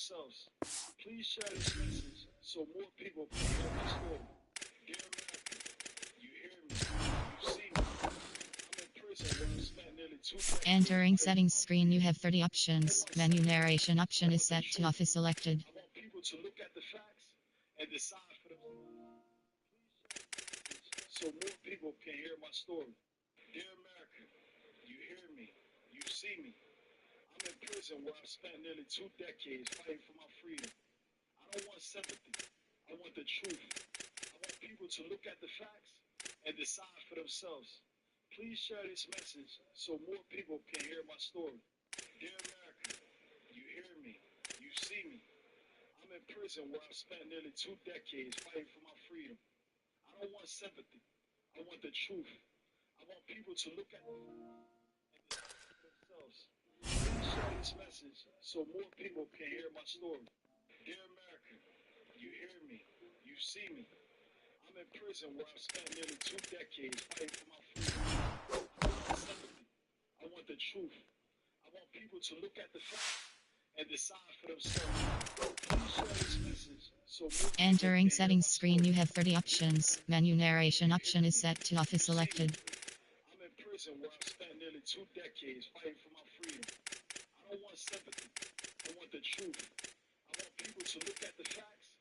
themselves. Please share this message so more people can hear my story. Dear America, you hear me, you see me. I'm in prison where I spent nearly 2 decades. Entering settings screen, you have 30 options. Menu narration option is set to office selected. I want people to look at the facts and decide for themselves. So more people can hear my story. Dear America, you hear me, you see me. I'm in prison where I spent nearly 2 decades fighting for my freedom. I don't want sympathy. I want the truth. I want people to look at the facts and decide for themselves. Please share this message so more people can hear my story. Dear America, you hear me, you see me. I'm in prison where I spent nearly 2 decades fighting for my freedom. I don't want sympathy. I want the truth. I want people to look at the facts and decide for themselves. Please share this message so more people can hear my story. Dear America, you hear me, you see me. I'm in prison where I spent nearly 2 decades fighting for my freedom. I don't want sympathy. I want the truth. I want people to look at the facts and decide for themselves. Please share this message so more people Entering can hear settings my screen, story. you have 30 options. Menu narration option is set to office selected. I'm in prison where I spent nearly 2 decades fighting for my freedom. I don't want sympathy. I want the truth. I want people to look at the facts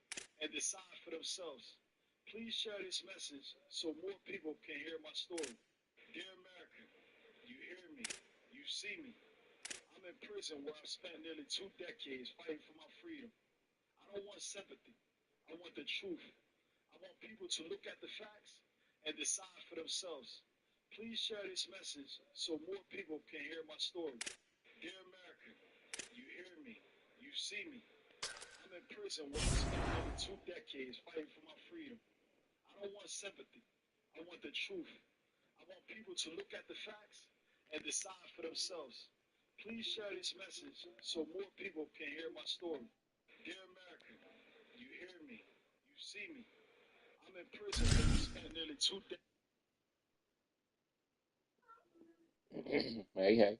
and decide for themselves. Please share this message so more people can hear my story. Dear America, you hear me, you see me. I'm in prison where I spent nearly 2 decades fighting for my freedom. I don't want sympathy. I want the truth. I want people to look at the facts and decide for themselves. Please share this message so more people can hear my story. Dear America, you hear me, you see me. I'm in prison where I spent nearly 2 decades fighting for my freedom. I don't want sympathy. I want the truth. I want people to look at the facts and decide for themselves. Please share this message so more people can hear my story. Dear America, you hear me, you see me. I'm in prison where I spent nearly 2 decades. Hey, hey.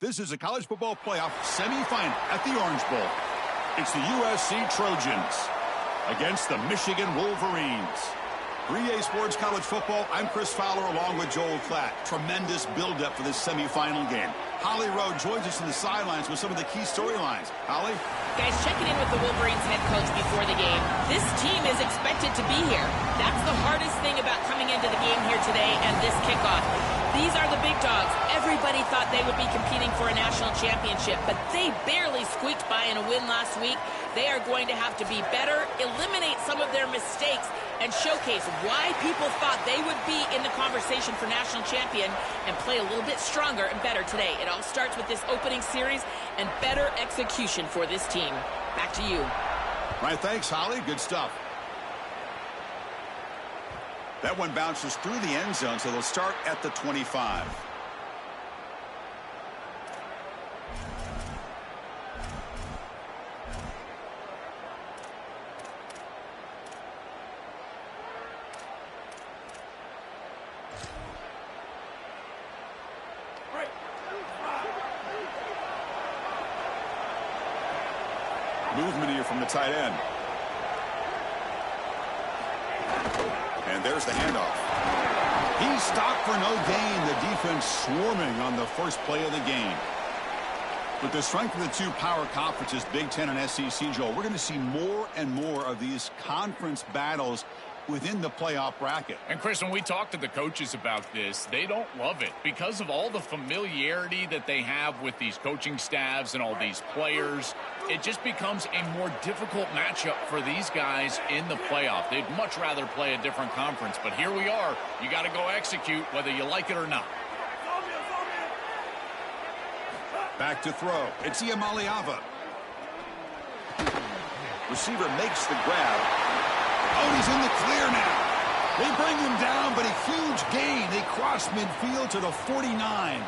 This is a college football playoff semifinal at the Orange Bowl. It's the USC Trojans against the Michigan Wolverines. For EA Sports College Football, I'm Chris Fowler along with Joel Klatt. Tremendous build-up for this semifinal game. Holly Rowe joins us in the sidelines with some of the key storylines. Holly? Guys, checking in with the Wolverines head coach before the game. This team is expected to be here. That's the hardest thing about coming into the game here today and this kickoff. These are the big dogs. Everybody thought they would be competing for a national championship, but they barely squeaked by in a win last week. They are going to have to be better, eliminate some of their mistakes, and showcase why people thought they would be in the conversation for national champion and play a little bit stronger and better today. It all starts with this opening series and better execution for this team. Back to you. Right, thanks, Holly. Good stuff. That one bounces through the end zone, so they'll start at the 25. Movement here from the tight end. And there's the handoff. He's stopped for no gain. The defense swarming on the first play of the game. With the strength of the two power conferences, Big Ten and SEC, Joel, we're going to see more and more of these conference battles within the playoff bracket. And Chris, when we talk to the coaches about this, they don't love it because of all the familiarity that they have with these coaching staffs and all these players. It just becomes a more difficult matchup for these guys in the playoff. They'd much rather play a different conference, but here we are. You got to go execute whether you like it or not. Back to throw. It's Iamaleava. Receiver makes the grab. Oh, he's in the clear now. They bring him down, but a huge gain. They cross midfield to the 49.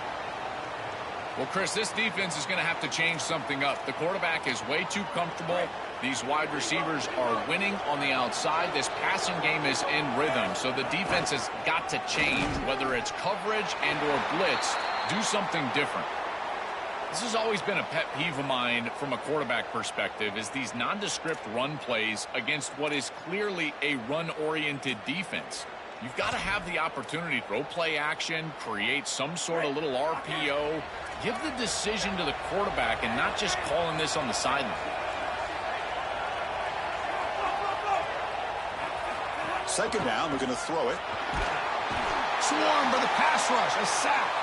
Well, Chris, this defense is going to have to change something up. The quarterback is way too comfortable. These wide receivers are winning on the outside. This passing game is in rhythm, so the defense has got to change, whether it's coverage and or blitz, do something different. This has always been a pet peeve of mine from a quarterback perspective, is these nondescript run plays against what is clearly a run-oriented defense. You've got to have the opportunity to throw play action, create some sort of little RPO, give the decision to the quarterback and not just calling this on the sideline. Second down, they're going to throw it. Swarmed by the pass rush, a sack.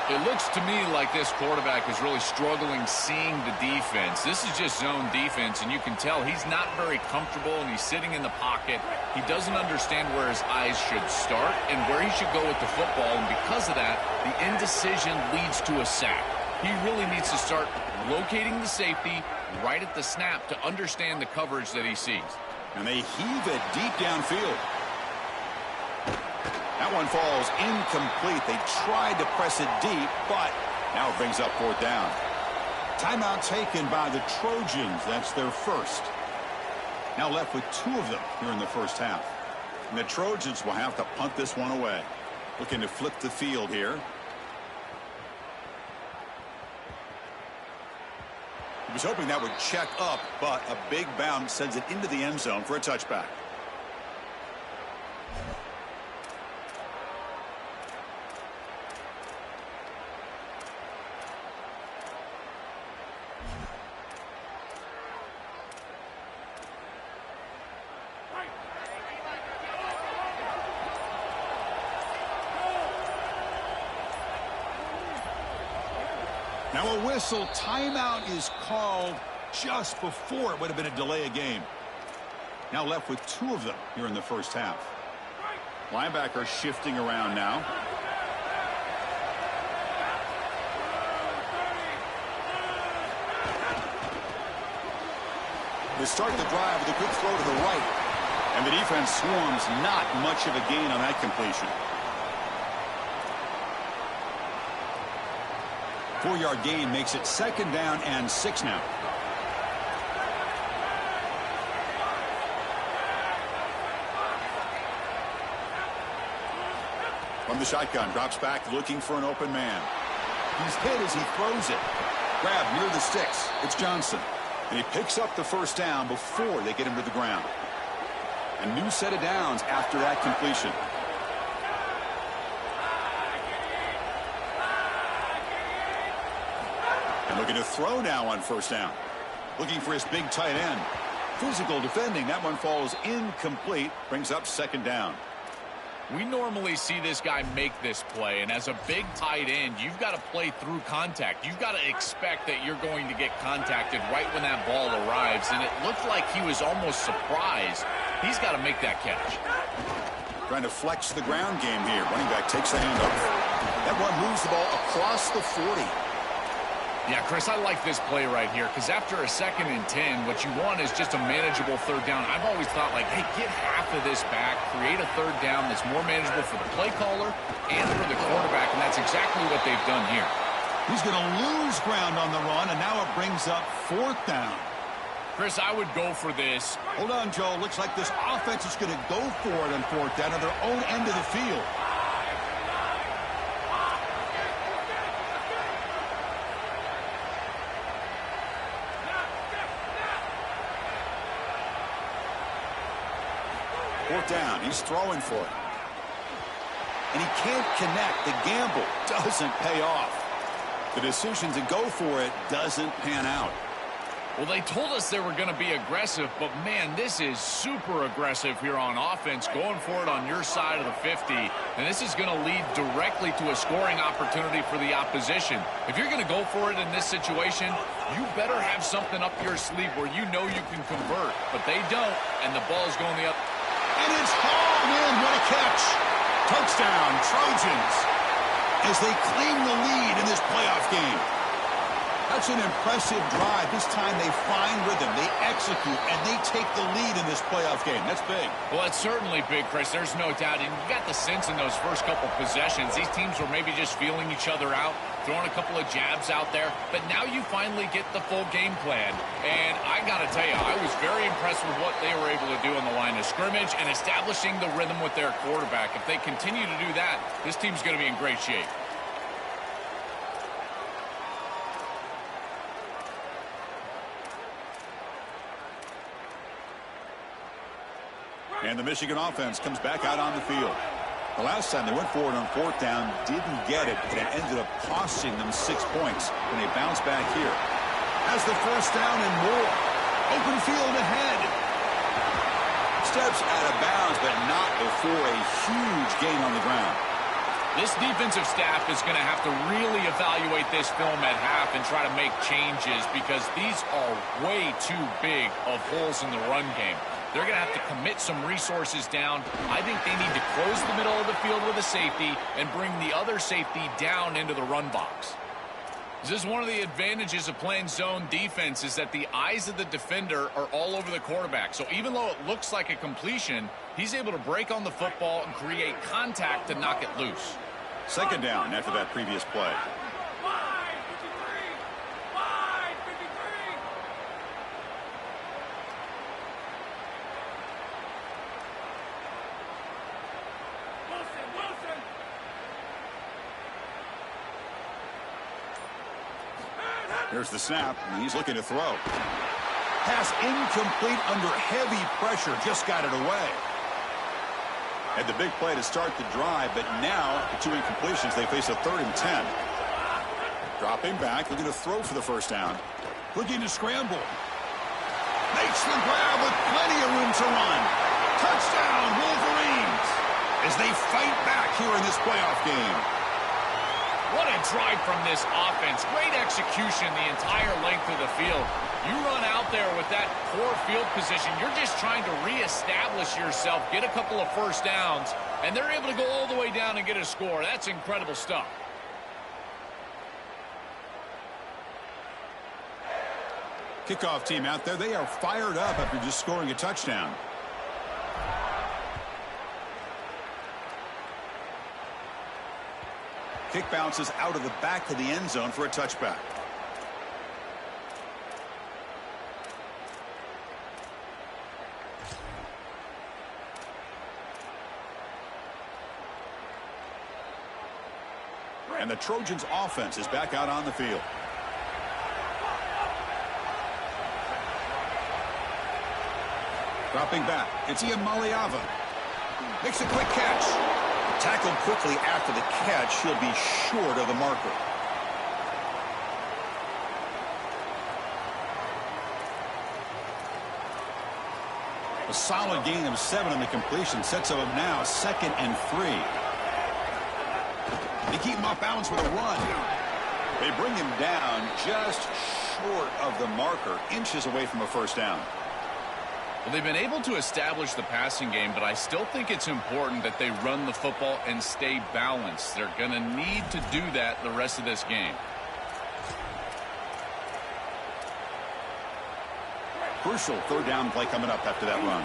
It looks to me like this quarterback is really struggling seeing the defense. This is just zone defense, and you can tell he's not very comfortable, and he's sitting in the pocket. He doesn't understand where his eyes should start and where he should go with the football, and because of that, the indecision leads to a sack. He really needs to start locating the safety right at the snap to understand the coverage that he sees. And they heave it deep downfield. That one falls incomplete. They tried to press it deep, but now it brings up fourth down. Timeout taken by the Trojans. That's their first. Now left with two of them here in the first half. And the Trojans will have to punt this one away. Looking to flip the field here. He was hoping that would check up, but a big bounce sends it into the end zone for a touchback. Now a whistle, timeout is called just before it would have been a delay of game. Now left with two of them here in the first half. Linebacker shifting around now. They start the drive with a good throw to the right. And the defense swarms, not much of a gain on that completion. 4-yard gain makes it second down and 6 now. From the shotgun, drops back looking for an open man. He's hit as he throws it. Grab near the sticks. It's Johnson. And he picks up the first down before they get him to the ground. A new set of downs after that completion. And looking to throw now on first down. Looking for his big tight end. Physical defending. That one falls incomplete. Brings up second down. We normally see this guy make this play, and as a big tight end, you've got to play through contact. You've got to expect that you're going to get contacted right when that ball arrives, and it looked like he was almost surprised. He's got to make that catch. Trying to flex the ground game here. Running back takes the handoff. That one moves the ball across the 40. Yeah, Chris, I like this play right here because after a 2nd and 10, what you want is just a manageable third down. I've always thought, like, hey, get half of this back, create a third down that's more manageable for the play caller and for the quarterback, and that's exactly what they've done here. He's going to lose ground on the run, and now it brings up fourth down. Chris, I would go for this. Hold on, Joe. Looks like this offense is going to go for it on fourth down at their own end of the field. Fourth down. He's throwing for it. And he can't connect. The gamble doesn't pay off. The decision to go for it doesn't pan out. Well, they told us they were going to be aggressive, but, man, this is super aggressive here on offense, going for it on your side of the 50, and this is going to lead directly to a scoring opportunity for the opposition. If you're going to go for it in this situation, you better have something up your sleeve where you know you can convert, but they don't, and the ball's going the other. And it's hauled in. What a catch. Touchdown, Trojans, as they claim the lead in this playoff game. That's an impressive drive. This time they find rhythm, they execute, and they take the lead in this playoff game. That's big. Well, that's certainly big, Chris. There's no doubt. And you got the sense in those first couple possessions, these teams were maybe just feeling each other out, throwing a couple of jabs out there. But now you finally get the full game plan. And I got to tell you, I was very impressed with what they were able to do on the line of scrimmage and establishing the rhythm with their quarterback. If they continue to do that, this team's going to be in great shape. And the Michigan offense comes back out on the field. The last time they went forward on fourth down, didn't get it, and it ended up costing them 6 points when they bounced back here. Has the first down and more. Open field ahead. Steps out of bounds, but not before a huge gain on the ground. This defensive staff is going to have to really evaluate this film at half and try to make changes because these are way too big of holes in the run game. They're going to have to commit some resources down. I think they need to close the middle of the field with a safety and bring the other safety down into the run box. This is one of the advantages of playing zone defense is that the eyes of the defender are all over the quarterback. So even though it looks like a completion, he's able to break on the football and create contact to knock it loose. Second down after that previous play. Here's the snap, and he's looking to throw. Pass incomplete under heavy pressure, just got it away. Had the big play to start the drive, but now, the two incompletions, they face a 3rd and 10. Dropping back, looking to throw for the first down. Looking to scramble. Makes the grab with plenty of room to run. Touchdown, Wolverines, as they fight back here in this playoff game. What a drive from this offense. Great execution the entire length of the field. You run out there with that poor field position. You're just trying to reestablish yourself, get a couple of first downs, and they're able to go all the way down and get a score. That's incredible stuff. Kickoff team out there, they are fired up after just scoring a touchdown. Kick bounces out of the back of the end zone for a touchback. And the Trojans offense is back out on the field. Dropping back, it's Ian Maliava. Makes a quick catch. Tackled quickly after the catch. He'll be short of the marker. A solid gain of 7 on the completion sets him up now 2nd and 3. They keep him off balance with a run. They bring him down just short of the marker, inches away from a first down. Well, they've been able to establish the passing game, but I still think it's important that they run the football and stay balanced. They're going to need to do that the rest of this game. Crucial 3rd down play coming up after that run.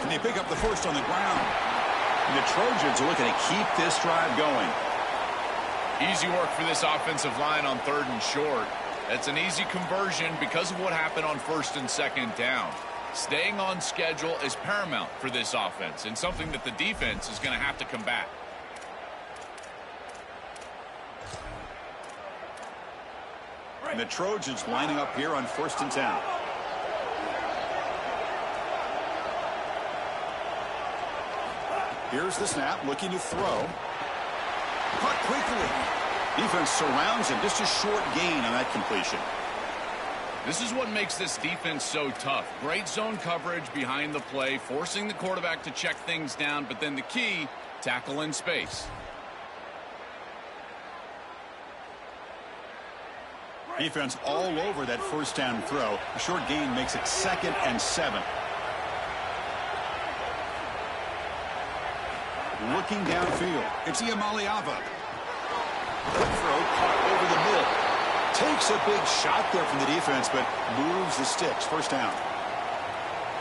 And they pick up the first on the ground. And the Trojans are looking to keep this drive going. Easy work for this offensive line on 3rd and short. That's an easy conversion because of what happened on 1st and 2nd down. Staying on schedule is paramount for this offense and something that the defense is going to have to combat. And the Trojans lining up here on 1st and 10. Here's the snap, looking to throw. Caught quickly. Defense surrounds him. Just a short gain on that completion. This is what makes this defense so tough. Great zone coverage behind the play, forcing the quarterback to check things down, but then the key, tackle in space. Defense all over that first down throw. A short gain makes it 2nd and 7. Looking downfield, it's Iamaleava. Quick throw, caught over the middle. Takes a big shot there from the defense, but moves the sticks. First down.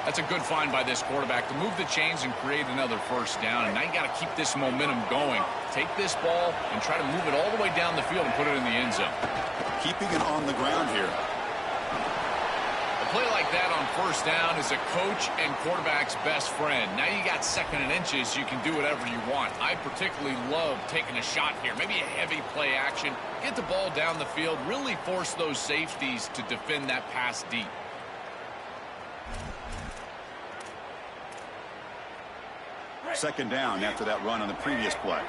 That's a good find by this quarterback to move the chains and create another first down. And now you got to keep this momentum going. Take this ball and try to move it all the way down the field and put it in the end zone. Keeping it on the ground here. A play like that on first down is a coach and quarterback's best friend. Now you got 2nd and inches. You can do whatever you want. I particularly love taking a shot here. Maybe a heavy play action. Get the ball down the field. Really force those safeties to defend that pass deep. Second down after that run on the previous play.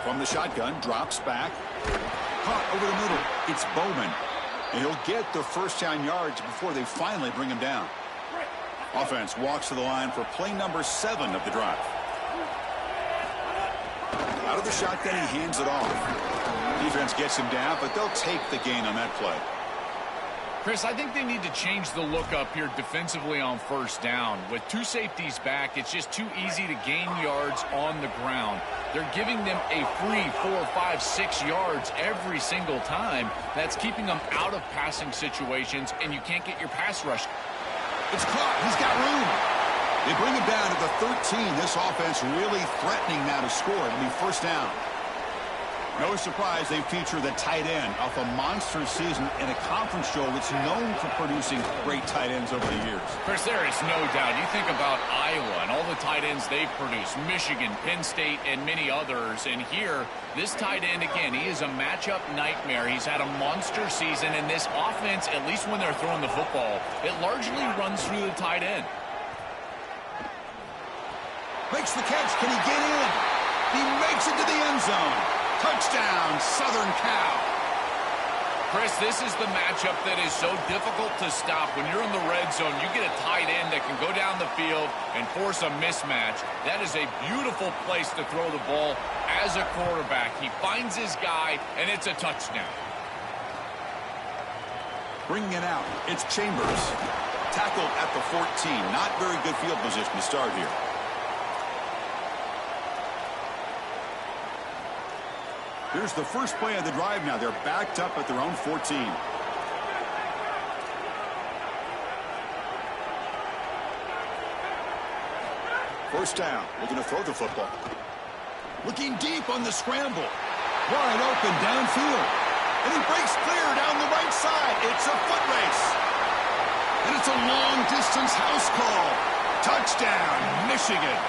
From the shotgun, drops back. Caught over the middle. It's Bowman. And he'll get the first down yards before they finally bring him down. Offense walks to the line for play number 7 of the drive. Out of the shotgun, he hands it off. Defense gets him down, but they'll take the gain on that play. Chris, I think they need to change the look up here defensively on first down. With 2 safeties back, it's just too easy to gain yards on the ground. They're giving them a free 4, 5, 6 yards every single time. That's keeping them out of passing situations, and you can't get your pass rush. It's caught. He's got room. They bring him down to the 13. This offense really threatening now to score. It'll be first down. No surprise they feature the tight end off a monster season in a conference show that's known for producing great tight ends over the years. Chris, there is no doubt. You think about Iowa and all the tight ends they've produced, Michigan, Penn State, and many others. And here, this tight end, again, he is a matchup nightmare. He's had a monster season, and this offense, at least when they're throwing the football, it largely runs through the tight end. Makes the catch. Can he get in? He makes it to the end zone. Touchdown, Southern Cal. Chris, this is the matchup that is so difficult to stop. When you're in the red zone, you get a tight end that can go down the field and force a mismatch. That is a beautiful place to throw the ball as a quarterback. He finds his guy, and it's a touchdown. Bringing it out, it's Chambers. Tackled at the 14. Not very good field position to start here. Here's the first play of the drive now. They're backed up at their own 14. First down. Looking to throw the football. Looking deep on the scramble. Wide open downfield. And he breaks clear down the right side. It's a foot race. And it's a long-distance house call. Touchdown, Michigan.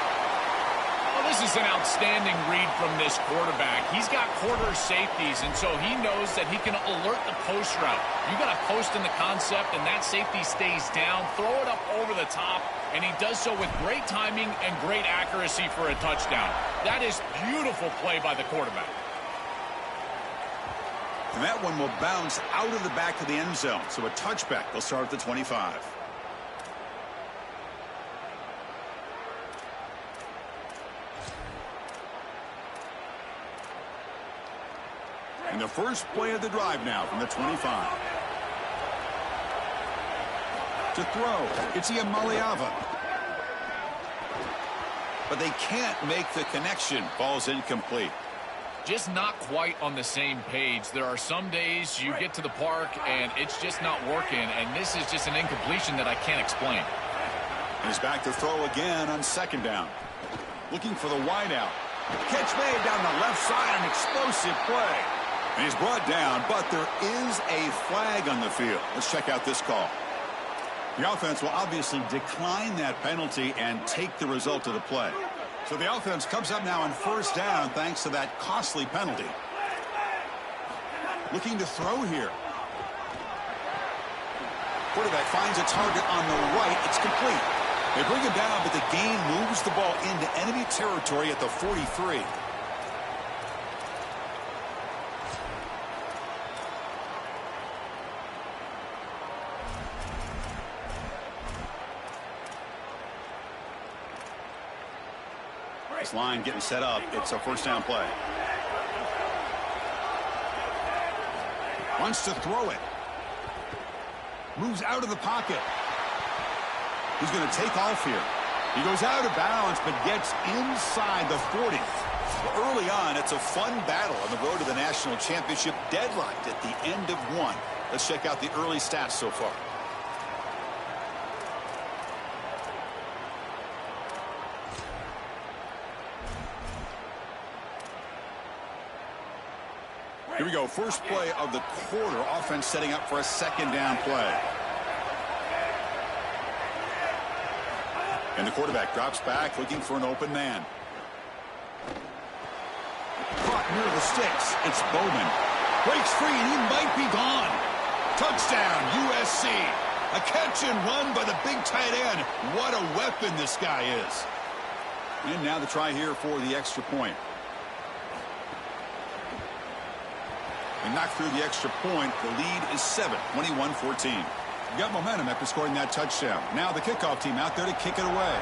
This is an outstanding read from this quarterback. He's got quarter safeties, and so he knows that he can alert the post route. You got a post in the concept, and that safety stays down. Throw it up over the top, and he does so with great timing and great accuracy for a touchdown. That is beautiful play by the quarterback. And that one will bounce out of the back of the end zone. So a touchback will start at the 25. And the first play of the drive now from the 25. To throw, it's Iamaleava. But they can't make the connection. Ball's incomplete. Just not quite on the same page. There are some days you get to the park and it's just not working, and this is just an incompletion that I can't explain. And he's back to throw again on second down. Looking for the wideout. Catch made down the left side, an explosive play. And he's brought down, but there is a flag on the field. Let's check out this call. The offense will obviously decline that penalty and take the result of the play. So the offense comes up now on first down thanks to that costly penalty. Looking to throw here. Quarterback finds a target on the right. It's complete. They bring him down, but the gain moves the ball into enemy territory at the 43. This line getting set up. It's a first down play. Wants to throw it. Moves out of the pocket. He's going to take off here. He goes out of bounds, but gets inside the 40. Well, early on, it's a fun battle on the road to the national championship, deadlocked at the end of one. Let's check out the early stats so far. Here we go. First play of the quarter. Offense setting up for a second down play. And the quarterback drops back looking for an open man. Caught near the sticks. It's Bowman. Breaks free and he might be gone. Touchdown USC. A catch and run by the big tight end. What a weapon this guy is. And now the try here for the extra point. And knocked through the extra point. The lead is 7, 21-14. Got momentum after scoring that touchdown. Now the kickoff team out there to kick it away.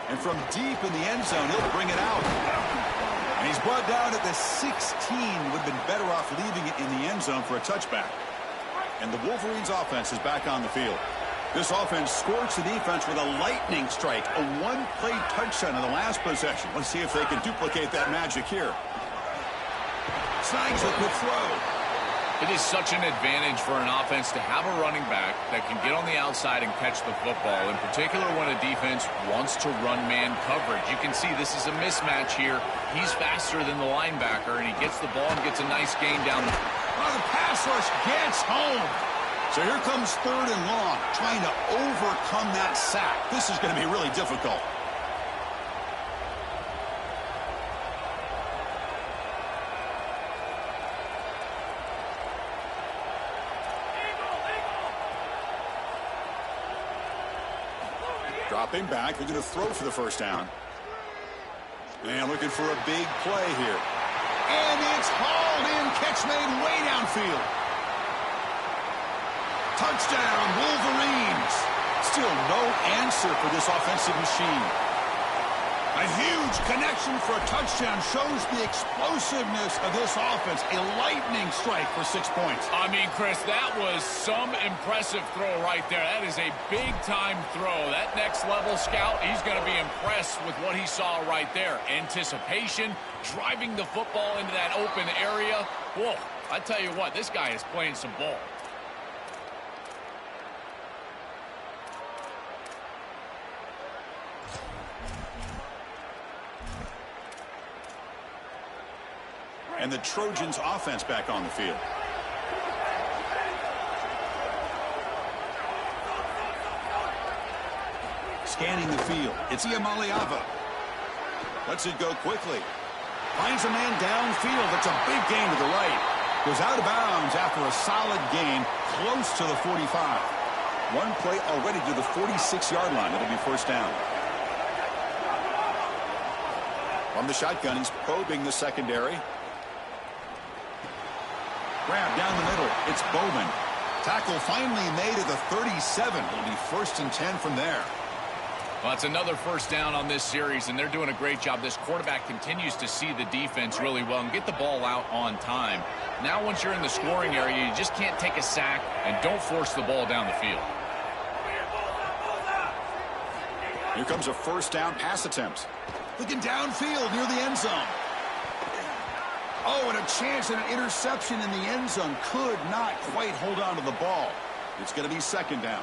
And from deep in the end zone, he'll bring it out. And he's brought down at the 16. Would have been better off leaving it in the end zone for a touchback. And the Wolverines offense is back on the field. This offense scorched the defense with a lightning strike, a one-play touchdown in the last possession. Let's see if they can duplicate that magic here. Snags a good throw. It is such an advantage for an offense to have a running back that can get on the outside and catch the football, in particular when a defense wants to run man coverage. You can see this is a mismatch here. He's faster than the linebacker, and he gets the ball and gets a nice gain down the... Oh, the pass rush gets home. So here comes third and long, trying to overcome that sack. This is going to be really difficult. Dropping back, they're going to throw for the first down. And looking for a big play here. And it's hauled in, catch made way downfield. Touchdown, Wolverines. Still no answer for this offensive machine. A huge connection for a touchdown shows the explosiveness of this offense. A lightning strike for 6 points. I mean, Chris, that was some impressive throw right there. That is a big-time throw. That next-level scout, he's going to be impressed with what he saw right there. Anticipation, driving the football into that open area. Whoa, I tell you what, this guy is playing some ball. And the Trojans offense back on the field. Scanning the field. It's Iamaleava. Lets it go quickly. Finds a man downfield. That's a big gain to the right. Goes out of bounds after a solid gain close to the 45. One play already to the 46-yard line. It'll be first down. From the shotgun, he's probing the secondary. Grab down the middle. It's Bowman. Tackle finally made at the 37. It'll be first and 10 from there. Well, it's another first down on this series, and they're doing a great job. This quarterback continues to see the defense really well and get the ball out on time. Now, once you're in the scoring area, you just can't take a sack and don't force the ball down the field. Here comes a first down pass attempt. Looking downfield near the end zone. Oh, and a chance at an interception in the end zone. Could not quite hold on to the ball. It's going to be second down.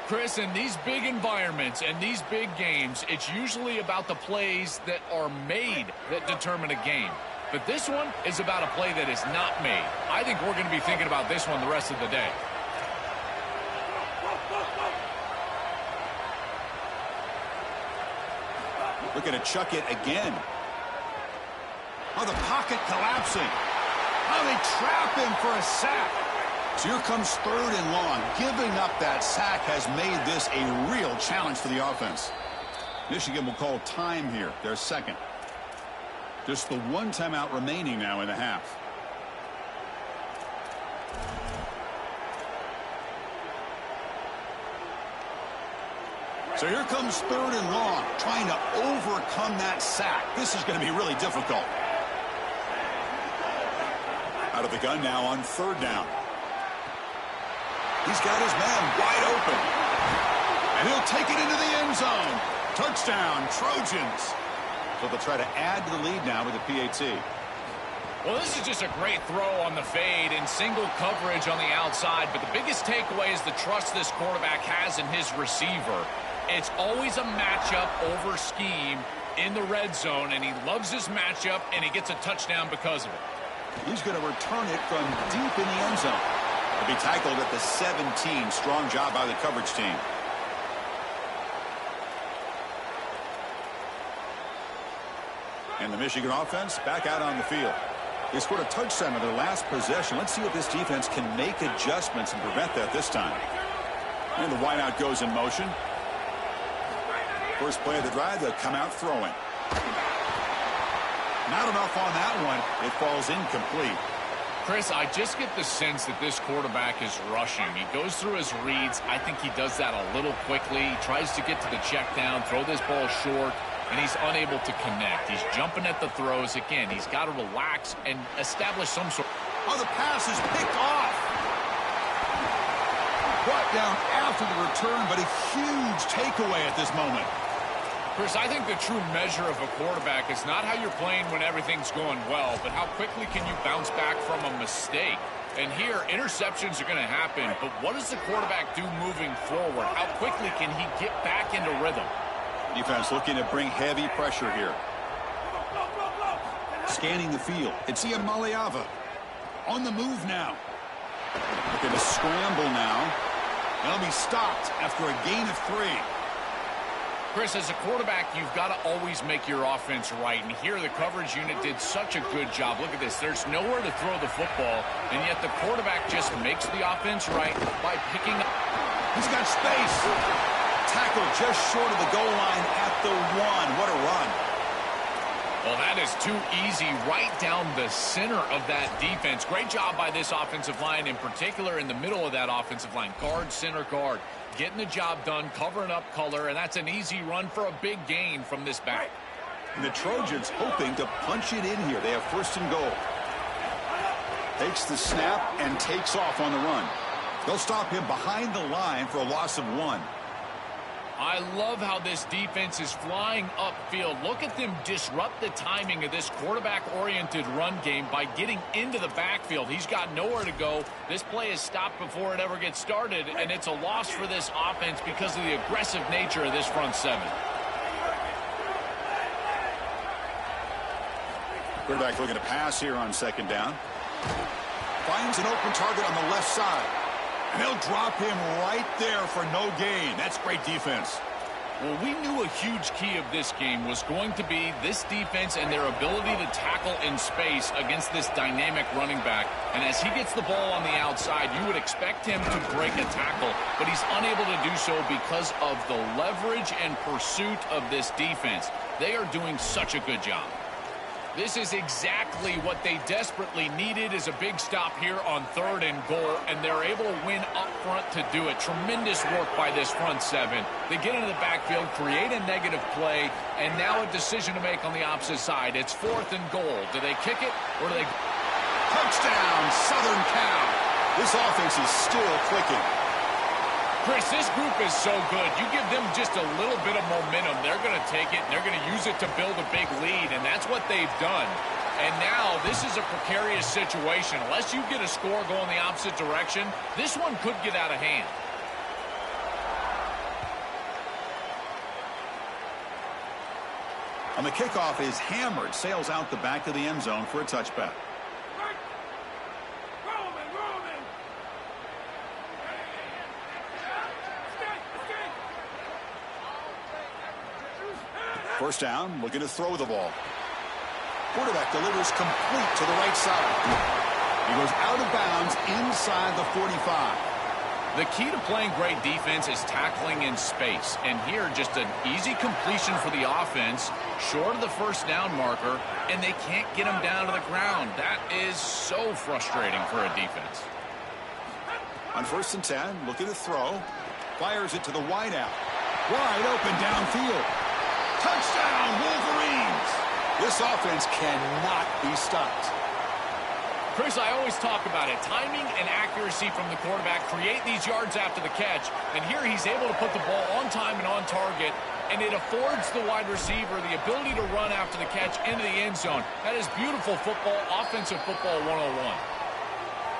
Chris, in these big environments and these big games, it's usually about the plays that are made that determine a game. But this one is about a play that is not made. I think we're going to be thinking about this one the rest of the day. Looking to chuck it again. Oh, the pocket collapsing. Oh, they trap him for a sack. So here comes 3rd and long. Giving up that sack has made this a real challenge for the offense. Michigan will call time here, their second. Just the one timeout remaining now in the half. So here comes 3rd and long, trying to overcome that sack. This is going to be really difficult. Out of the gun now on 3rd down. He's got his man wide open. And he'll take it into the end zone. Touchdown, Trojans. So they'll try to add to the lead now with a PAT. Well, this is just a great throw on the fade and single coverage on the outside. But the biggest takeaway is the trust this quarterback has in his receiver. It's always a matchup over scheme in the red zone, and he loves his matchup, and he gets a touchdown because of it. He's going to return it from deep in the end zone. He'll be tackled at the 17. Strong job by the coverage team. And the Michigan offense back out on the field. They scored a touchdown in their last possession. Let's see if this defense can make adjustments and prevent that this time. And the wideout goes in motion. First play of the drive, they'll come out throwing. Not enough on that one. It falls incomplete. Chris, I just get the sense that this quarterback is rushing. He goes through his reads. I think he does that a little quickly. He tries to get to the check down, throw this ball short, and he's unable to connect. He's jumping at the throws. Again, he's got to relax and establish some sort. Oh, the pass is picked off. Brought down after the return, but a huge takeaway at this moment. Chris, I think the true measure of a quarterback is not how you're playing when everything's going well, but how quickly can you bounce back from a mistake. And here, interceptions are going to happen, but what does the quarterback do moving forward? How quickly can he get back into rhythm? Defense looking to bring heavy pressure here. Scanning the field. It's Ian Maliava. On the move now. Looking to scramble now. And he'll be stopped after a gain of 3. Chris, as a quarterback, you've got to always make your offense right. And here the coverage unit did such a good job. Look at this. There's nowhere to throw the football, and yet the quarterback just makes the offense right by picking up. He's got space. Tackle just short of the goal line at the 1. What a run. Well, that is too easy right down the center of that defense. Great job by this offensive line, in particular in the middle of that offensive line. Guard, center, guard. Getting the job done, covering up color, and that's an easy run for a big gain from this back. And the Trojans hoping to punch it in here. They have 1st and goal. Takes the snap and takes off on the run. They'll stop him behind the line for a loss of 1. I love how this defense is flying upfield. Look at them disrupt the timing of this quarterback-oriented run game by getting into the backfield. He's got nowhere to go. This play is stopped before it ever gets started, and it's a loss for this offense because of the aggressive nature of this front 7. Quarterback looking to pass here on 2nd down. Finds an open target on the left side. And they'll drop him right there for no gain. That's great defense. Well, we knew a huge key of this game was going to be this defense and their ability to tackle in space against this dynamic running back. And as he gets the ball on the outside, you would expect him to break a tackle, but he's unable to do so because of the leverage and pursuit of this defense. They are doing such a good job. This is exactly what they desperately needed, is a big stop here on 3rd and goal, and they're able to win up front to do it. Tremendous work by this front 7. They get into the backfield, create a negative play, and now a decision to make on the opposite side. It's 4th and goal. Do they kick it, or do they... Touchdown, Southern Cal. This offense is still clicking. Chris, this group is so good. You give them just a little bit of momentum, they're going to take it, and they're going to use it to build a big lead, and that's what they've done. And now this is a precarious situation. Unless you get a score going the opposite direction, this one could get out of hand. And the kickoff is hammered, sails out the back of the end zone for a touchback. First down, looking to throw the ball. Quarterback delivers complete to the right side. He goes out of bounds inside the 45. The key to playing great defense is tackling in space. And here, just an easy completion for the offense, short of the first down marker, and they can't get him down to the ground. That is so frustrating for a defense. On 1st and 10, looking to throw. Fires it to the wideout. Wide open downfield. Touchdown, Wolverines! This offense cannot be stopped. Chris, I always talk about it. Timing and accuracy from the quarterback create these yards after the catch. And here he's able to put the ball on time and on target. And it affords the wide receiver the ability to run after the catch into the end zone. That is beautiful football, offensive football 101.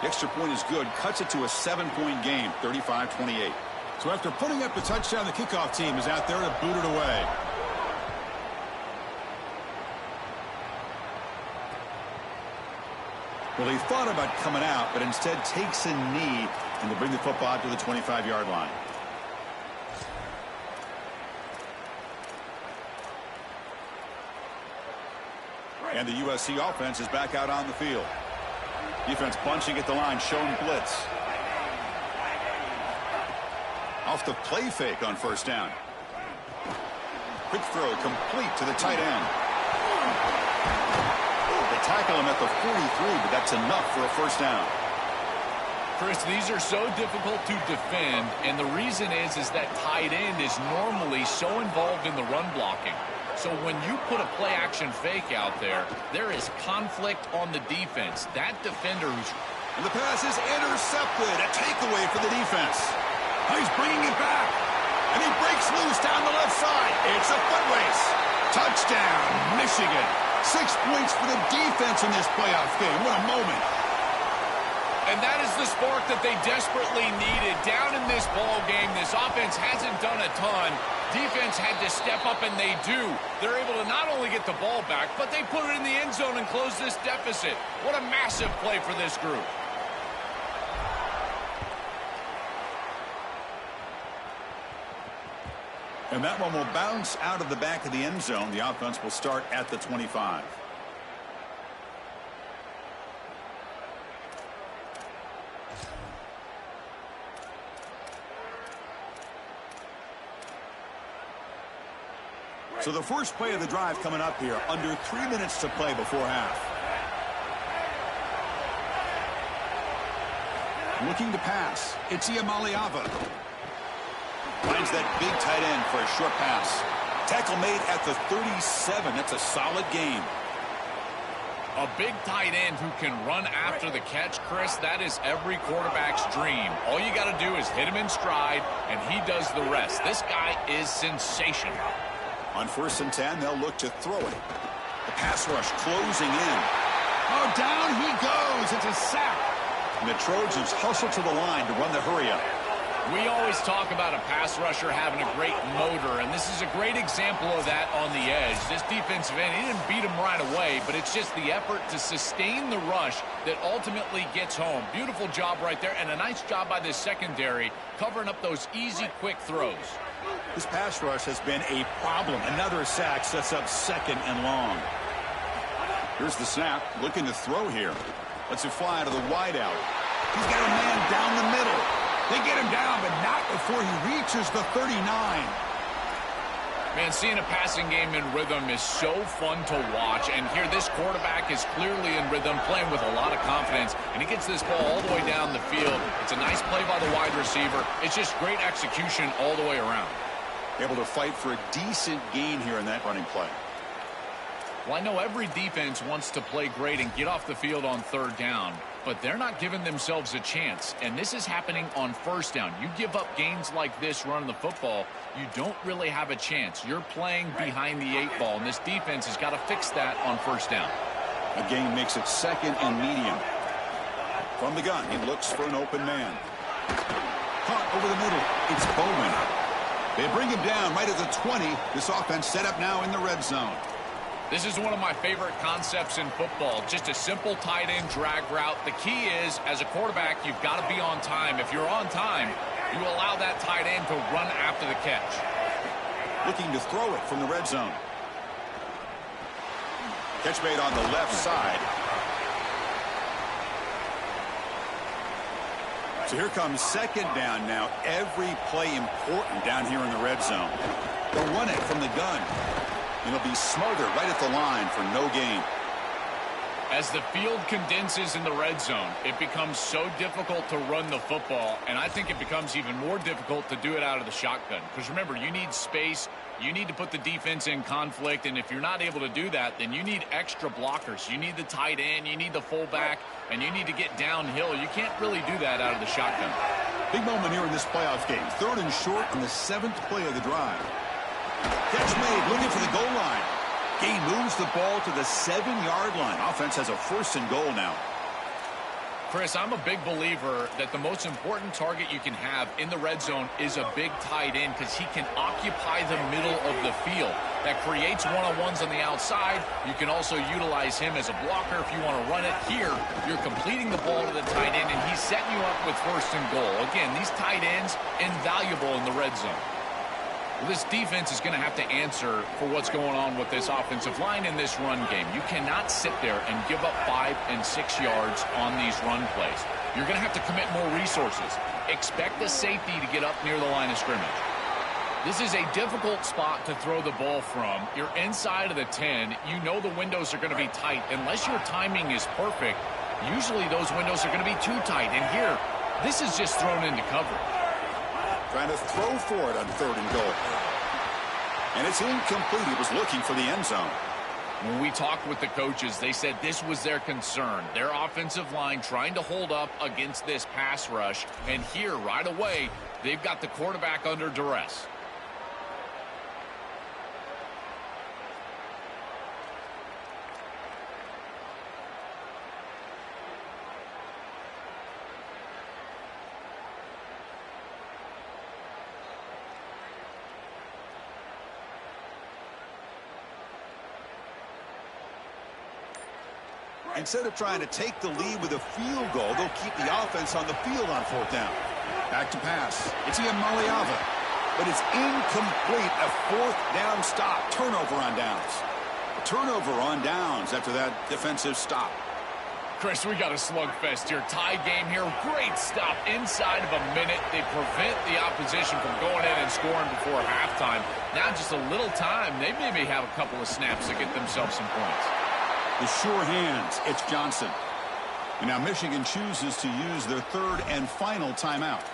The extra point is good. Cuts it to a 7-point game, 35-28. So after putting up the touchdown, the kickoff team is out there to boot it away. Well, he thought about coming out, but instead takes a knee, and they bring the football to the 25-yard line. And the USC offense is back out on the field. Defense bunching at the line, showing blitz. Off the play fake on 1st down. Quick throw complete to the tight end. They tackle him at the 43, but that's enough for a 1st down. Chris, these are so difficult to defend, and the reason is that tight end is normally so involved in the run blocking. So when you put a play-action fake out there, there is conflict on the defense. That defender who's... And the pass is intercepted. A takeaway for the defense. He's bringing it back. And he breaks loose down the left side. It's a foot race. Touchdown, Michigan. 6 points for the defense in this playoff game. What a moment. And that is the spark that they desperately needed. Down in this ball game, this offense hasn't done a ton. Defense had to step up, and they do. They're able to not only get the ball back, but they put it in the end zone and close this deficit. What a massive play for this group. And that one will bounce out of the back of the end zone. The offense will start at the 25. So the first play of the drive coming up here. Under 3 minutes to play before half. Looking to pass. It's Iamaleava. Finds that big tight end for a short pass. Tackle made at the 37. That's a solid gain. A big tight end who can run after the catch, Chris, that is every quarterback's dream. All you got to do is hit him in stride, and he does the rest. This guy is sensational. On 1st and 10, they'll look to throw it. The pass rush closing in. Oh, down he goes. It's a sack. And the Trojans hustle to the line to run the hurry-up. We always talk about a pass rusher having a great motor, and this is a great example of that on the edge. This defensive end, he didn't beat him right away, but it's just the effort to sustain the rush that ultimately gets home. Beautiful job right there, and a nice job by this secondary covering up those easy, quick throws. This pass rush has been a problem. Another sack sets up 2nd and long. Here's the snap, looking to throw here. Lets it fly to the wideout. He's got a man down the middle. They get him down, but not before he reaches the 39. Man, seeing a passing game in rhythm is so fun to watch. And here, this quarterback is clearly in rhythm, playing with a lot of confidence. And he gets this ball all the way down the field. It's a nice play by the wide receiver. It's just great execution all the way around. Able to fight for a decent gain here in that running play. Well, I know every defense wants to play great and get off the field on 3rd down, but they're not giving themselves a chance, and this is happening on 1st down. You give up gains like this running the football, you don't really have a chance. You're playing behind the 8 ball, and this defense has got to fix that on 1st down. A gain makes it 2nd and medium. From the gun, he looks for an open man. Caught over the middle. It's Bowman. They bring him down right at the 20. This offense set up now in the red zone. This is one of my favorite concepts in football, just a simple tight end drag route. The key is, as a quarterback, you've got to be on time. If you're on time, you allow that tight end to run after the catch. Looking to throw it from the red zone. Catch made on the left side. So here comes second down now. Every play important down here in the red zone. They'll run it from the gun. It'll be Smothered right at the line for no gain. As the field condenses in the red zone, it becomes so difficult to run the football, and I think it becomes even more difficult to do it out of the shotgun. Because remember, you need space, you need to put the defense in conflict, and if you're not able to do that, then you need extra blockers. You need the tight end, you need the fullback, and you need to get downhill. You can't really do that out of the shotgun. Big moment here in this playoff game. 3rd and short on the 7th play of the drive. Catch made, looking for the goal line. Gain moves the ball to the 7-yard line. Offense has a 1st and goal now. Chris, I'm a big believer that the most important target you can have in the red zone is a big tight end because he can occupy the middle of the field. That creates one-on-ones on the outside. You can also utilize him as a blocker if you want to run it. Here, you're completing the ball to the tight end, and he's setting you up with 1st and goal. Again, these tight ends, invaluable in the red zone. Well, this defense is going to have to answer for what's going on with this offensive line in this run game. You cannot sit there and give up 5 and 6 yards on these run plays. You're going to have to commit more resources. Expect the safety to get up near the line of scrimmage. This is a difficult spot to throw the ball from. You're inside of the 10. You know the windows are going to be tight. Unless your timing is perfect, usually those windows are going to be too tight. And here, this is just thrown into coverage. Trying to throw for it on 3rd and goal. And it's incomplete. He was looking for the end zone. When we talked with the coaches, they said this was their concern. Their offensive line trying to hold up against this pass rush. And here, right away, they've got the quarterback under duress. Instead of trying to take the lead with a field goal, they'll keep the offense on the field on 4th down. Back to pass. It's Iamaleava. But it's incomplete. A 4th down stop. Turnover on downs. A turnover on downs after that defensive stop. Chris, we got a slugfest here. Tie game here. Great stop inside of a minute. They prevent the opposition from going in and scoring before halftime. Now just a little time. They maybe have a couple of snaps to get themselves some points. The sure hands, it's Johnson. And now Michigan chooses to use their 3rd and final timeout.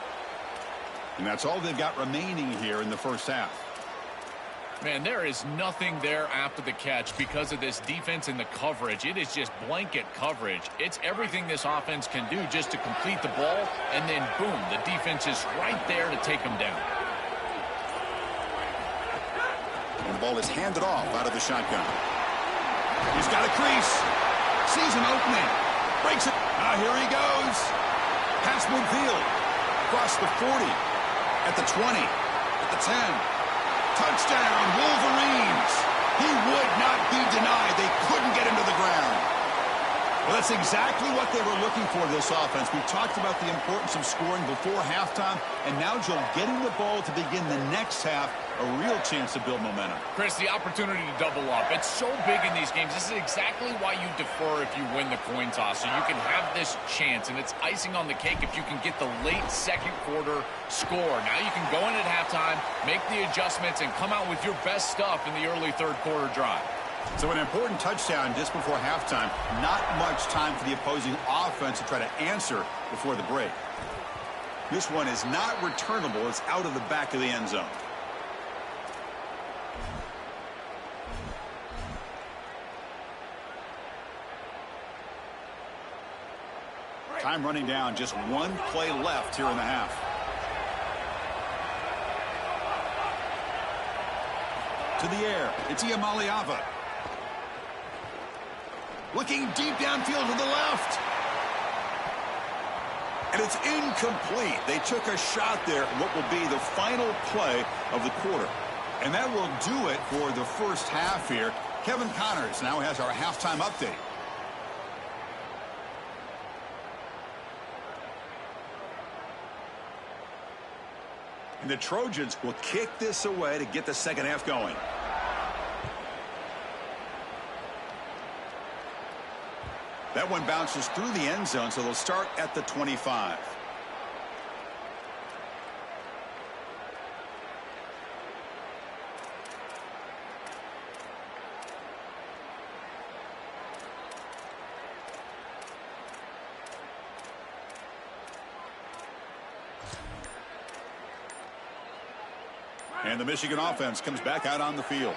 And that's all they've got remaining here in the first half. Man, there is nothing there after the catch because of this defense and the coverage. It is just blanket coverage. It's everything this offense can do just to complete the ball, and then boom, the defense is right there to take them down. And the ball is handed off out of the shotgun. He's got a crease. Sees an opening. Breaks it. Now here he goes. Past midfield. Across the 40. At the 20. At the 10. Touchdown, Wolverines. He would not be denied. They couldn't get him to the ground. Well, that's exactly what they were looking for, this offense. We talked about the importance of scoring before halftime, and now, Joel, getting the ball to begin the next half, a real chance to build momentum. Chris, the opportunity to double up. It's so big in these games. This is exactly why you defer if you win the coin toss, so you can have this chance, and it's icing on the cake if you can get the late 2nd quarter score. Now you can go in at halftime, make the adjustments, and come out with your best stuff in the early 3rd quarter drive. So an important touchdown just before halftime. Not much time for the opposing offense to try to answer before the break. This one is not returnable. It's out of the back of the end zone. Time running down. Just 1 play left here in the half. To the air. It's Iamaleava. Looking deep downfield to the left. And it's incomplete. They took a shot there at what will be the final play of the quarter. And that will do it for the first half here. Kevin Connors now has our halftime update. And the Trojans will kick this away to get the second half going. That one bounces through the end zone, so they'll start at the 25. And the Michigan offense comes back out on the field.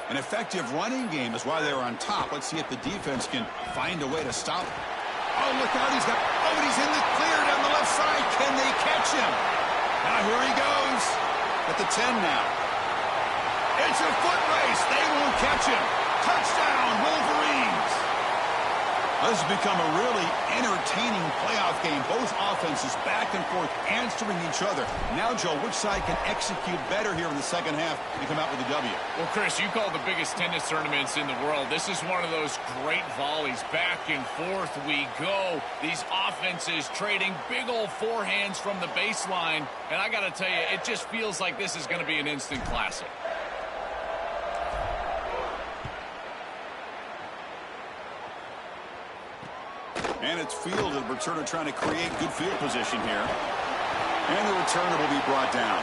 An effective running game is why they're on top. Let's see if the defense can find a way to stop it. Oh, look out. He's in the clear down the left side. Can they catch him? Now here he goes at the 10 now. It's a foot race. They won't catch him. Touchdown, Wolverines. This has become a really entertaining playoff game. Both offenses back and forth answering each other. Now, Joe, which side can execute better here in the second half and come out with a W? Well, Chris, you call the biggest tennis tournaments in the world. This is one of those great volleys. Back and forth we go. These offenses trading big old forehands from the baseline. And I got to tell you, it just feels like this is going to be an instant classic. And it's fielded. Returner trying to create good field position here. And the returner will be brought down.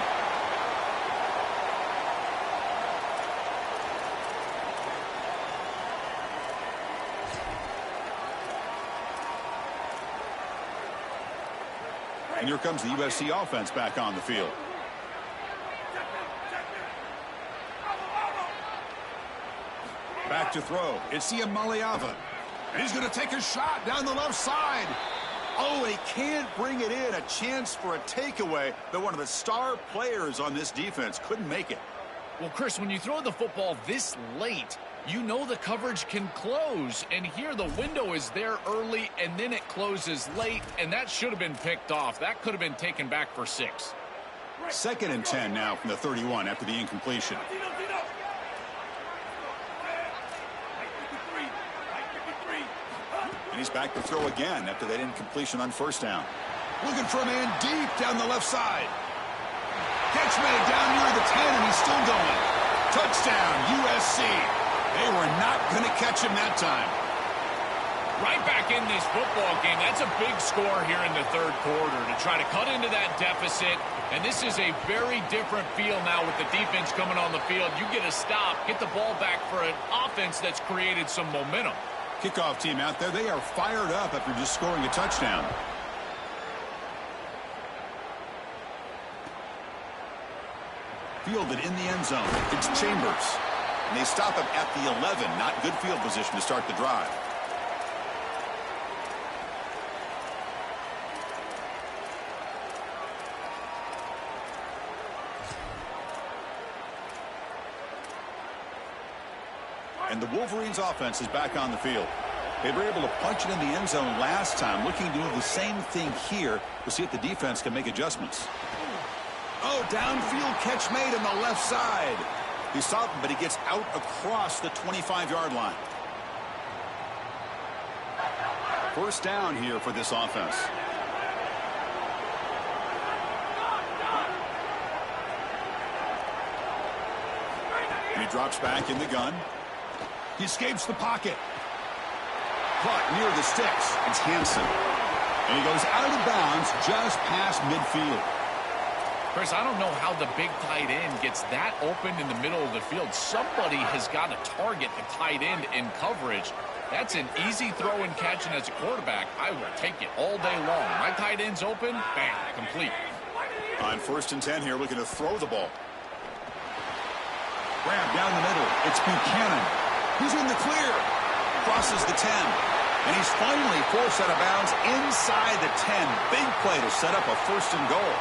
And here comes the USC offense back on the field. Back to throw. It's Iamaleava. And he's going to take a shot down the left side. Oh, he can't bring it in. A chance for a takeaway, but one of the star players on this defense couldn't make it. Well, Chris, when you throw the football this late, you know the coverage can close. And here the window is there early, and then it closes late, and that should have been picked off. That could have been taken back for 6. 2nd and 10 now from the 31 after the incompletion. And he's back to throw again after that incompletion on 1st down. Looking for a man deep down the left side. Catch made down near the 10, and he's still going. Touchdown, USC. They were not going to catch him that time. Right back in this football game. That's a big score here in the 3rd quarter to try to cut into that deficit. And this is a very different feel now with the defense coming on the field. You get a stop, get the ball back for an offense that's created some momentum. Kickoff team out there. They are fired up after just scoring a touchdown. Fielded in the end zone. It's Chambers. And they stop him at the 11. Not good field position to start the drive. And the Wolverines offense is back on the field. They were able to punch it in the end zone last time, looking to do the same thing here. We'll see if the defense can make adjustments. Oh, downfield catch made on the left side. He stopped him, but he gets out across the 25-yard line. 1st down here for this offense. And he drops back in the gun. He escapes the pocket. Caught near the sticks. It's Hansen. And he goes out of bounds just past midfield. Chris, I don't know how the big tight end gets that open in the middle of the field. Somebody has got to target the tight end in coverage. That's an easy throw and catch, and as a quarterback, I will take it all day long. My tight end's open, bam, complete. On 1st and 10 here, looking to throw the ball. Grab down the middle. It's Buchanan. He's in the clear. Crosses the 10. And he's finally forced out of bounds inside the 10. Big play to set up a 1st and goal.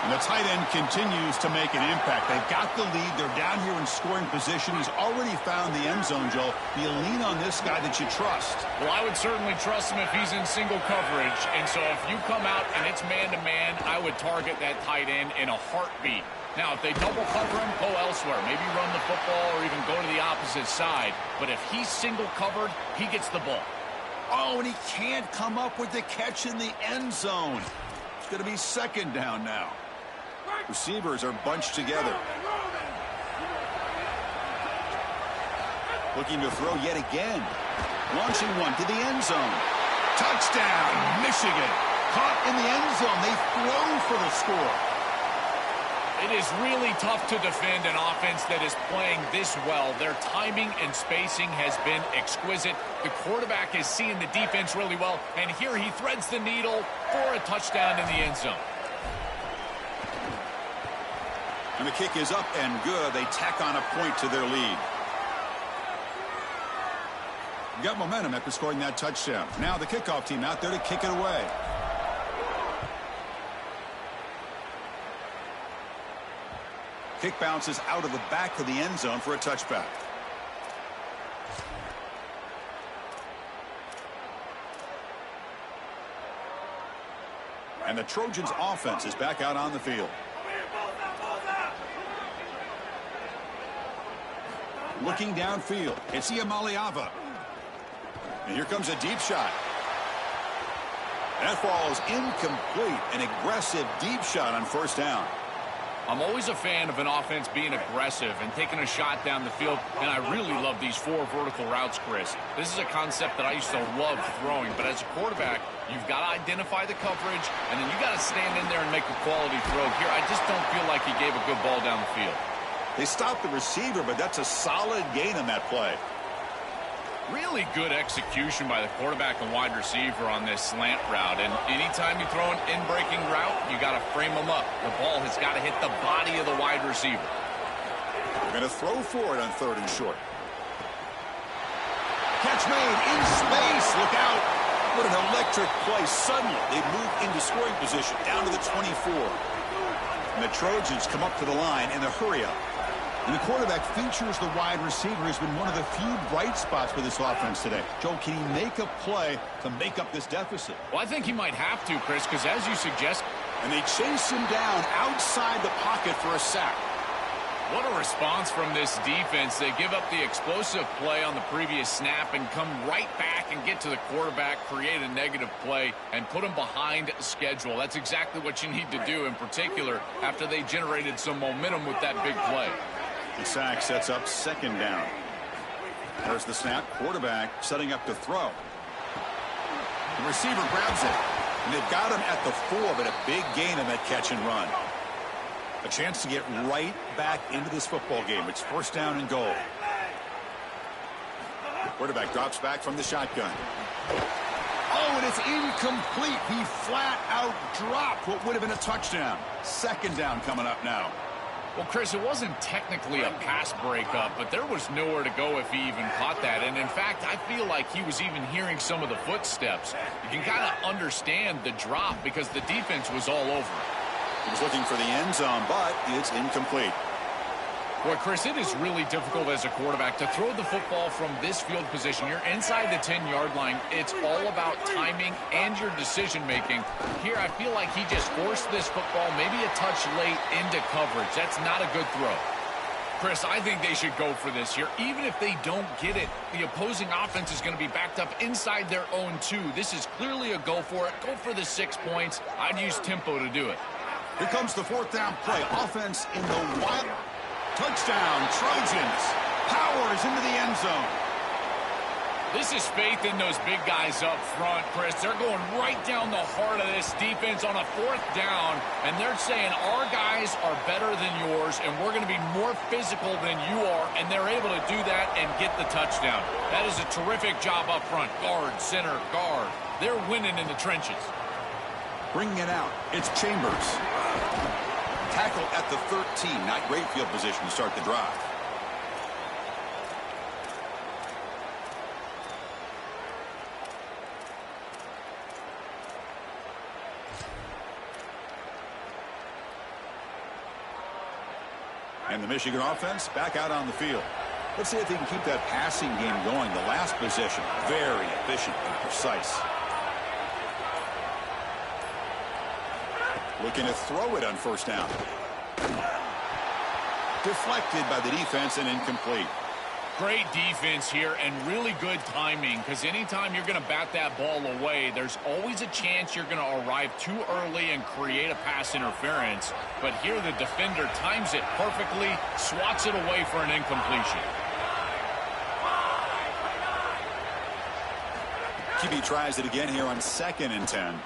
And the tight end continues to make an impact. They've got the lead. They're down here in scoring position. He's already found the end zone, Joe. Do you lean on this guy that you trust? Well, I would certainly trust him if he's in single coverage. And so if you come out and it's man-to-man, I would target that tight end in a heartbeat. Now, if they double cover him, go elsewhere. Maybe run the football or even go to the opposite side. But if he's single covered, he gets the ball. Oh, and he can't come up with the catch in the end zone. It's going to be 2nd down now. Receivers are bunched together. Looking to throw yet again. Launching one to the end zone. Touchdown, Michigan. Caught in the end zone. They throw for the score. It is really tough to defend an offense that is playing this well. Their timing and spacing has been exquisite. The quarterback is seeing the defense really well, and here he threads the needle for a touchdown in the end zone. And the kick is up and good. They tack on a point to their lead. Got momentum after scoring that touchdown. Now the kickoff team out there to kick it away. Kick bounces out of the back of the end zone for a touchback. And the Trojans offense is back out on the field. Looking downfield, it's Iamaleava. And here comes a deep shot. That falls incomplete. An aggressive deep shot on first down. I'm always a fan of an offense being aggressive and taking a shot down the field, and I really love these 4 vertical routes, Chris. This is a concept that I used to love throwing, but as a quarterback, you've got to identify the coverage, and then you got to stand in there and make a quality throw. Here, I just don't feel like he gave a good ball down the field. They stopped the receiver, but that's a solid gain on that play. Really good execution by the quarterback and wide receiver on this slant route. And anytime you throw an in-breaking route, you got to frame them up. The ball has got to hit the body of the wide receiver. They're going to throw for it on 3rd and short. Catch made in space. Look out. What an electric play. Suddenly, they move into scoring position down to the 24. And the Trojans come up to the line in a hurry-up. And the quarterback features the wide receiver has been one of the few bright spots for this offense today. Joe, can he make a play to make up this deficit? Well, I think he might have to, Chris, because as you suggest... And they chase him down outside the pocket for a sack. What a response from this defense. They give up the explosive play on the previous snap and come right back and get to the quarterback, create a negative play, and put him behind schedule. That's exactly what you need to do, in particular, after they generated some momentum with that big play. The sack sets up 2nd down. There's the snap. Quarterback setting up to throw. The receiver grabs it. And they've got him at the 4, but a big gain on that catch and run. A chance to get right back into this football game. It's 1st down and goal. Quarterback drops back from the shotgun. Oh, and it's incomplete. He flat out dropped what would have been a touchdown. 2nd down coming up now. Well, Chris, it wasn't technically a pass breakup, but there was nowhere to go if he even caught that. And, in fact, I feel like he was even hearing some of the footsteps. You can kind of understand the drop because the defense was all over it. He was looking for the end zone, but it's incomplete. Boy, Chris, it is really difficult as a quarterback to throw the football from this field position. You're inside the 10-yard line. It's all about timing and your decision-making. Here, I feel like he just forced this football maybe a touch late into coverage. That's not a good throw. Chris, I think they should go for this here. Even if they don't get it, the opposing offense is going to be backed up inside their own 2. This is clearly a go for it. Go for the 6 points. I'd use tempo to do it. Here comes the 4th down play. Offense in the wild. Touchdown, Trojans. Powers into the end zone. This is faith in those big guys up front, Chris. They're going right down the heart of this defense on a 4th down, and they're saying our guys are better than yours, and we're going to be more physical than you are, and they're able to do that and get the touchdown. That is a terrific job up front. Guard, center, guard. They're winning in the trenches. Bringing it out, it's Chambers. Tackle at the 13. Not great field position to start the drive. And the Michigan offense back out on the field. Let's see if they can keep that passing game going. The last possession, very efficient and precise. Looking to throw it on 1st down. Deflected by the defense and incomplete. Great defense here and really good timing because anytime you're going to bat that ball away, there's always a chance you're going to arrive too early and create a pass interference. But here the defender times it perfectly, swats it away for an incompletion. QB tries it again here on 2nd and 10.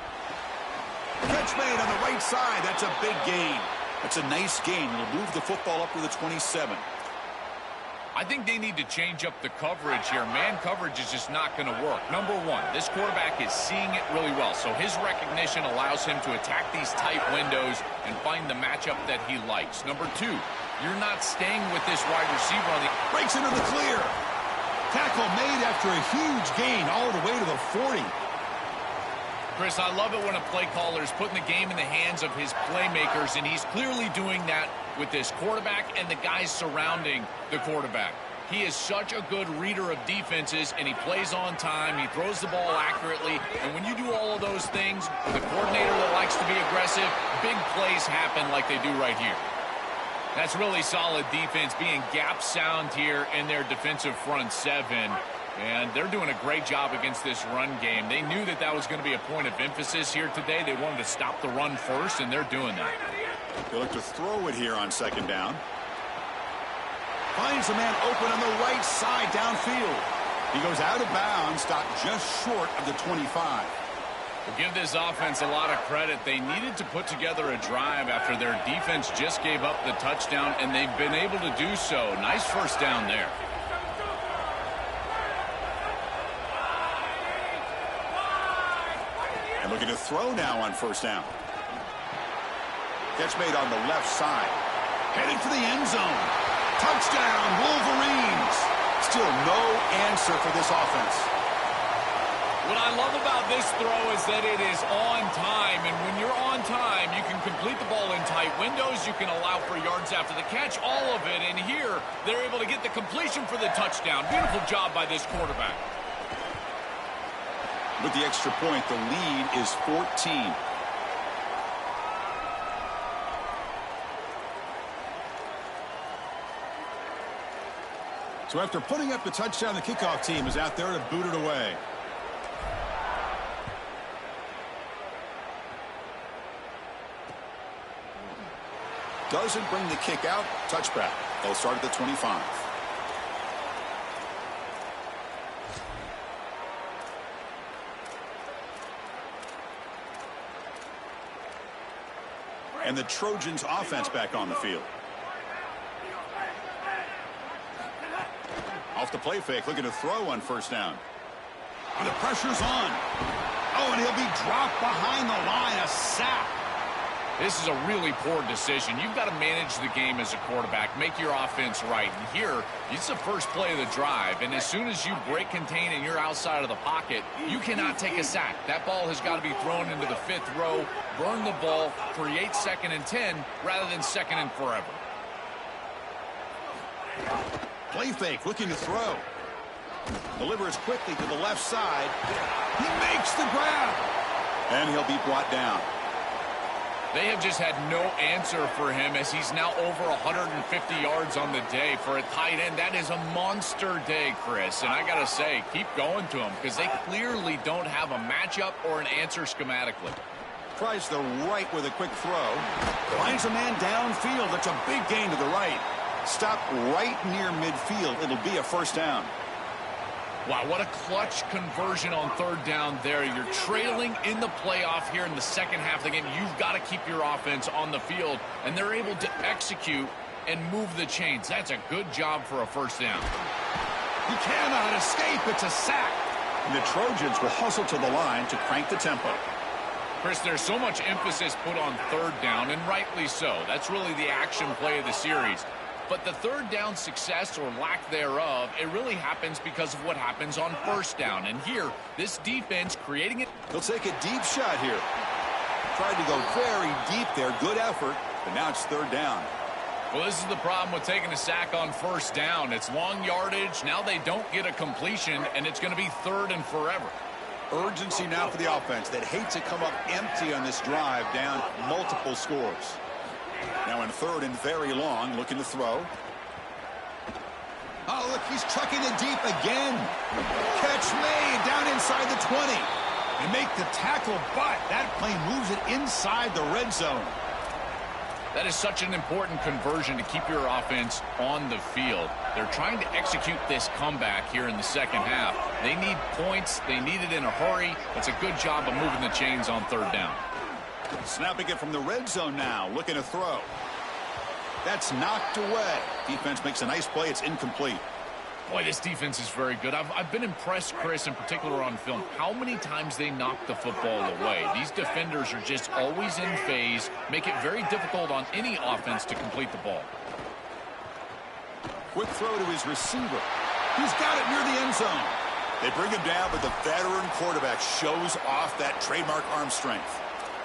Catch made on the right side. That's a big gain. That's a nice gain. It'll move the football up to the 27. I I think they need to change up the coverage here. Man coverage is just not going to work. Number one, this quarterback is seeing it really well, so his recognition allows him to attack these tight windows and find the matchup that he likes. Number two, you're not staying with this wide receiver on the... Breaks into the clear. Tackle made after a huge gain all the way to the 40. Chris, I love it when a play caller is putting the game in the hands of his playmakers, and he's clearly doing that with this quarterback and the guys surrounding the quarterback. He is such a good reader of defenses, and he plays on time. He throws the ball accurately, and when you do all of those things with a coordinator that likes to be aggressive, big plays happen like they do right here. That's really solid defense, being gap sound here in their defensive front seven. And they're doing a great job against this run game. They knew that that was going to be a point of emphasis here today. They wanted to stop the run first, and they're doing that. They look to throw it here on second down. Finds a man open on the right side downfield. He goes out of bounds, stopped just short of the 25. We'll give this offense a lot of credit. They needed to put together a drive after their defense just gave up the touchdown, and they've been able to do so. Nice first down there. And looking to throw now on first down. Catch made on the left side. Headed for the end zone. Touchdown, Wolverines. Still no answer for this offense. What I love about this throw is that it is on time, and when you're on time, you can complete the ball in tight windows, you can allow for yards after the catch, all of it, and here they're able to get the completion for the touchdown. Beautiful job by this quarterback. With the extra point, the lead is 14. So after putting up the touchdown, the kickoff team is out there to boot it away. Doesn't bring the kick out. Touchback. They'll start at the 25. And the Trojans offense back on the field. Off the play fake, looking to throw on first down. And the pressure's on. Oh, and he'll be dropped behind the line. A sack. This is a really poor decision. You've got to manage the game as a quarterback, make your offense right. And here, it's the first play of the drive. And as soon as you break contain and you're outside of the pocket, you cannot take a sack. That ball has got to be thrown into the fifth row, burn the ball, create 2nd and 10 rather than 2nd and forever. Play fake, looking to throw. Delivers quickly to the left side. He makes the grab. And he'll be brought down. They have just had no answer for him as he's now over 150 yards on the day. For a tight end, that is a monster day, Chris. And I got to say, keep going to him because they clearly don't have a matchup or an answer schematically. Tries the right with a quick throw. Finds a man downfield. That's a big gain to the right. Stop right near midfield. It'll be a first down. Wow, what a clutch conversion on third down there. You're trailing in the playoff here in the second half of the game. You've got to keep your offense on the field, and they're able to execute and move the chains. That's a good job for a first down. He cannot escape. It's a sack. And the Trojans will hustle to the line to crank the tempo. Chris, there's so much emphasis put on third down, and rightly so. That's really the action play of the series. But the third down success or lack thereof, it really happens because of what happens on first down. And here, this defense creating it. He'll take a deep shot here. Tried to go very deep there. Good effort. But now it's third down. Well, this is the problem with taking a sack on first down. It's long yardage. Now they don't get a completion, and it's going to be 3rd and forever. Urgency now for the offense that hates to come up empty on this drive, down multiple scores. Now in 3rd and very long, looking to throw. Oh, look, he's chucking it deep again. Catch made down inside the 20. They make the tackle, but that play moves it inside the red zone. That is such an important conversion to keep your offense on the field. They're trying to execute this comeback here in the second half. They need points. They need it in a hurry. It's a good job of moving the chains on third down. Snapping it from the red zone now, looking to throw. That's knocked away. Defense makes a nice play. It's incomplete. Boy, this defense is very good. I've been impressed, Chris, in particular on film, how many times they knock the football away. These defenders are just always in phase, make it very difficult on any offense to complete the ball. Quick throw to his receiver. He's got it near the end zone. They bring him down, but the veteran quarterback shows off that trademark arm strength.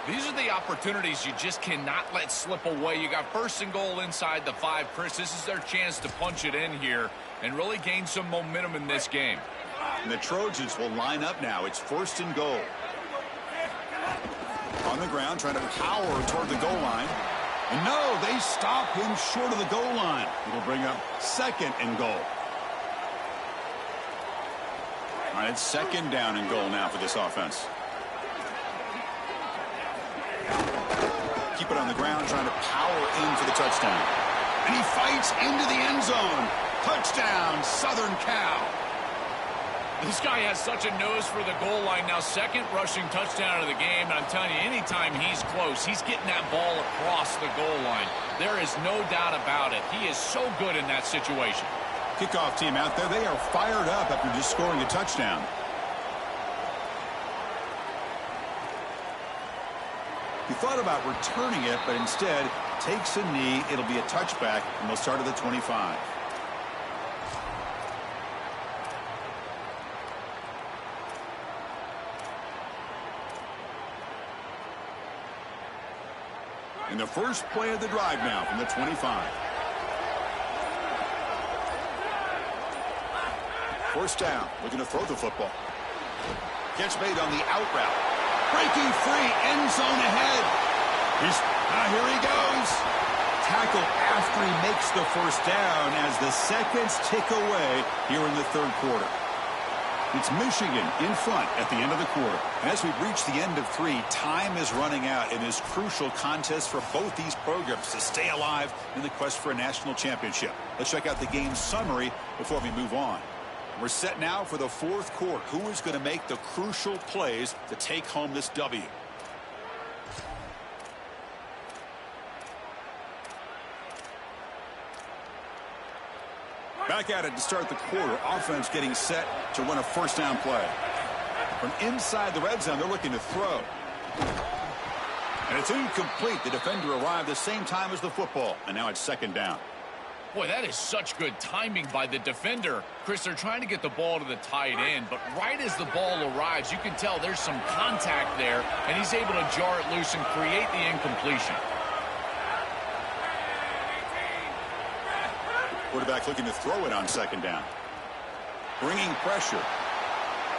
These are the opportunities you just cannot let slip away. You got 1st and goal inside the 5. Chris, this is their chance to punch it in here and really gain some momentum in this game. And the Trojans will line up now. It's 1st and goal. On the ground, trying to power toward the goal line. And no, they stop him short of the goal line. It'll bring up 2nd and goal. All right, it's 2nd down and goal now for this offense. Keep it on the ground, trying to power in for the touchdown. And he fights into the end zone. Touchdown, Southern Cal. This guy has such a nose for the goal line now. 2nd rushing touchdown of the game. And I'm telling you, anytime he's close, he's getting that ball across the goal line. There is no doubt about it. He is so good in that situation. Kickoff team out there, they are fired up after just scoring a touchdown. He thought about returning it, but instead takes a knee. It'll be a touchback, and they'll start at the 25. And the first play of the drive now from the 25. 1st down, looking to throw the football. Catch made on the out route. Breaking free, end zone ahead. Here he goes. Tackle after he makes the 1st down as the seconds tick away here in the 3rd quarter. It's Michigan in front at the end of the quarter. And as we reach the end of 3, time is running out in this crucial contest for both these programs to stay alive in the quest for a national championship. Let's check out the game summary before we move on. We're set now for the 4th quarter. Who is going to make the crucial plays to take home this W? Back at it to start the quarter. Offense getting set to run a 1st down play. From inside the red zone, they're looking to throw. And it's incomplete. The defender arrived the same time as the football. And now it's 2nd down. Boy, that is such good timing by the defender. Chris, they're trying to get the ball to the tight end, but right as the ball arrives, you can tell there's some contact there, and he's able to jar it loose and create the incompletion. Quarterback looking to throw it on 2nd down. Bringing pressure.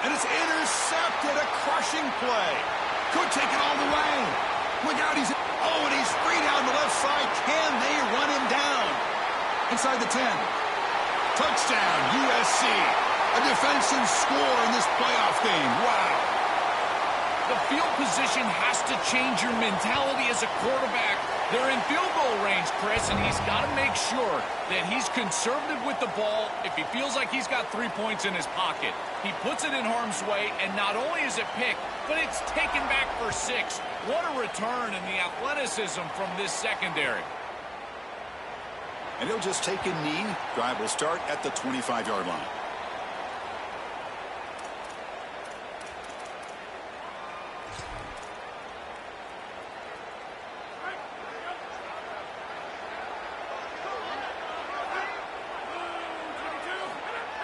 And it's intercepted. A crushing play. Could take it all the way. Look out. And he's free down the left side. Can they run him down? Inside the 10. Touchdown, USC. A defensive score in this playoff game. Wow. The field position has to change your mentality as a quarterback. They're in field goal range, Chris, and he's got to make sure that he's conservative with the ball. If he feels like he's got 3 points in his pocket, he puts it in harm's way, and not only is it picked, but it's taken back for 6. What a return in the athleticism from this secondary. And he'll just take a knee. Drive will start at the 25-yard line.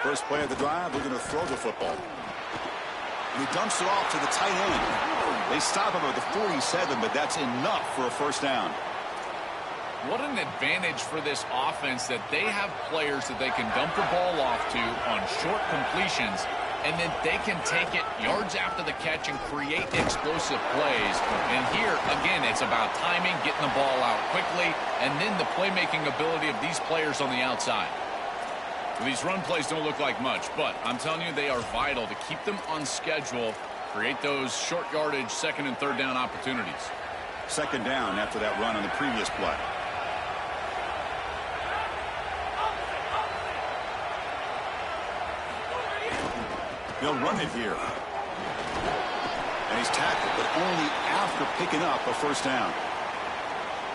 First play of the drive, we're going to throw the football. And he dumps it off to the tight end. They stop him at the 47, but that's enough for a 1st down. What an advantage for this offense that they have players that they can dump the ball off to on short completions, and then they can take it yards after the catch and create explosive plays. And here, again, it's about timing, getting the ball out quickly, and then the playmaking ability of these players on the outside. Well, these run plays don't look like much, but I'm telling you, they are vital to keep them on schedule, create those short yardage 2nd and 3rd down opportunities. 2nd down after that run on the previous play. They'll run it here. And he's tackled, but only after picking up a 1st down.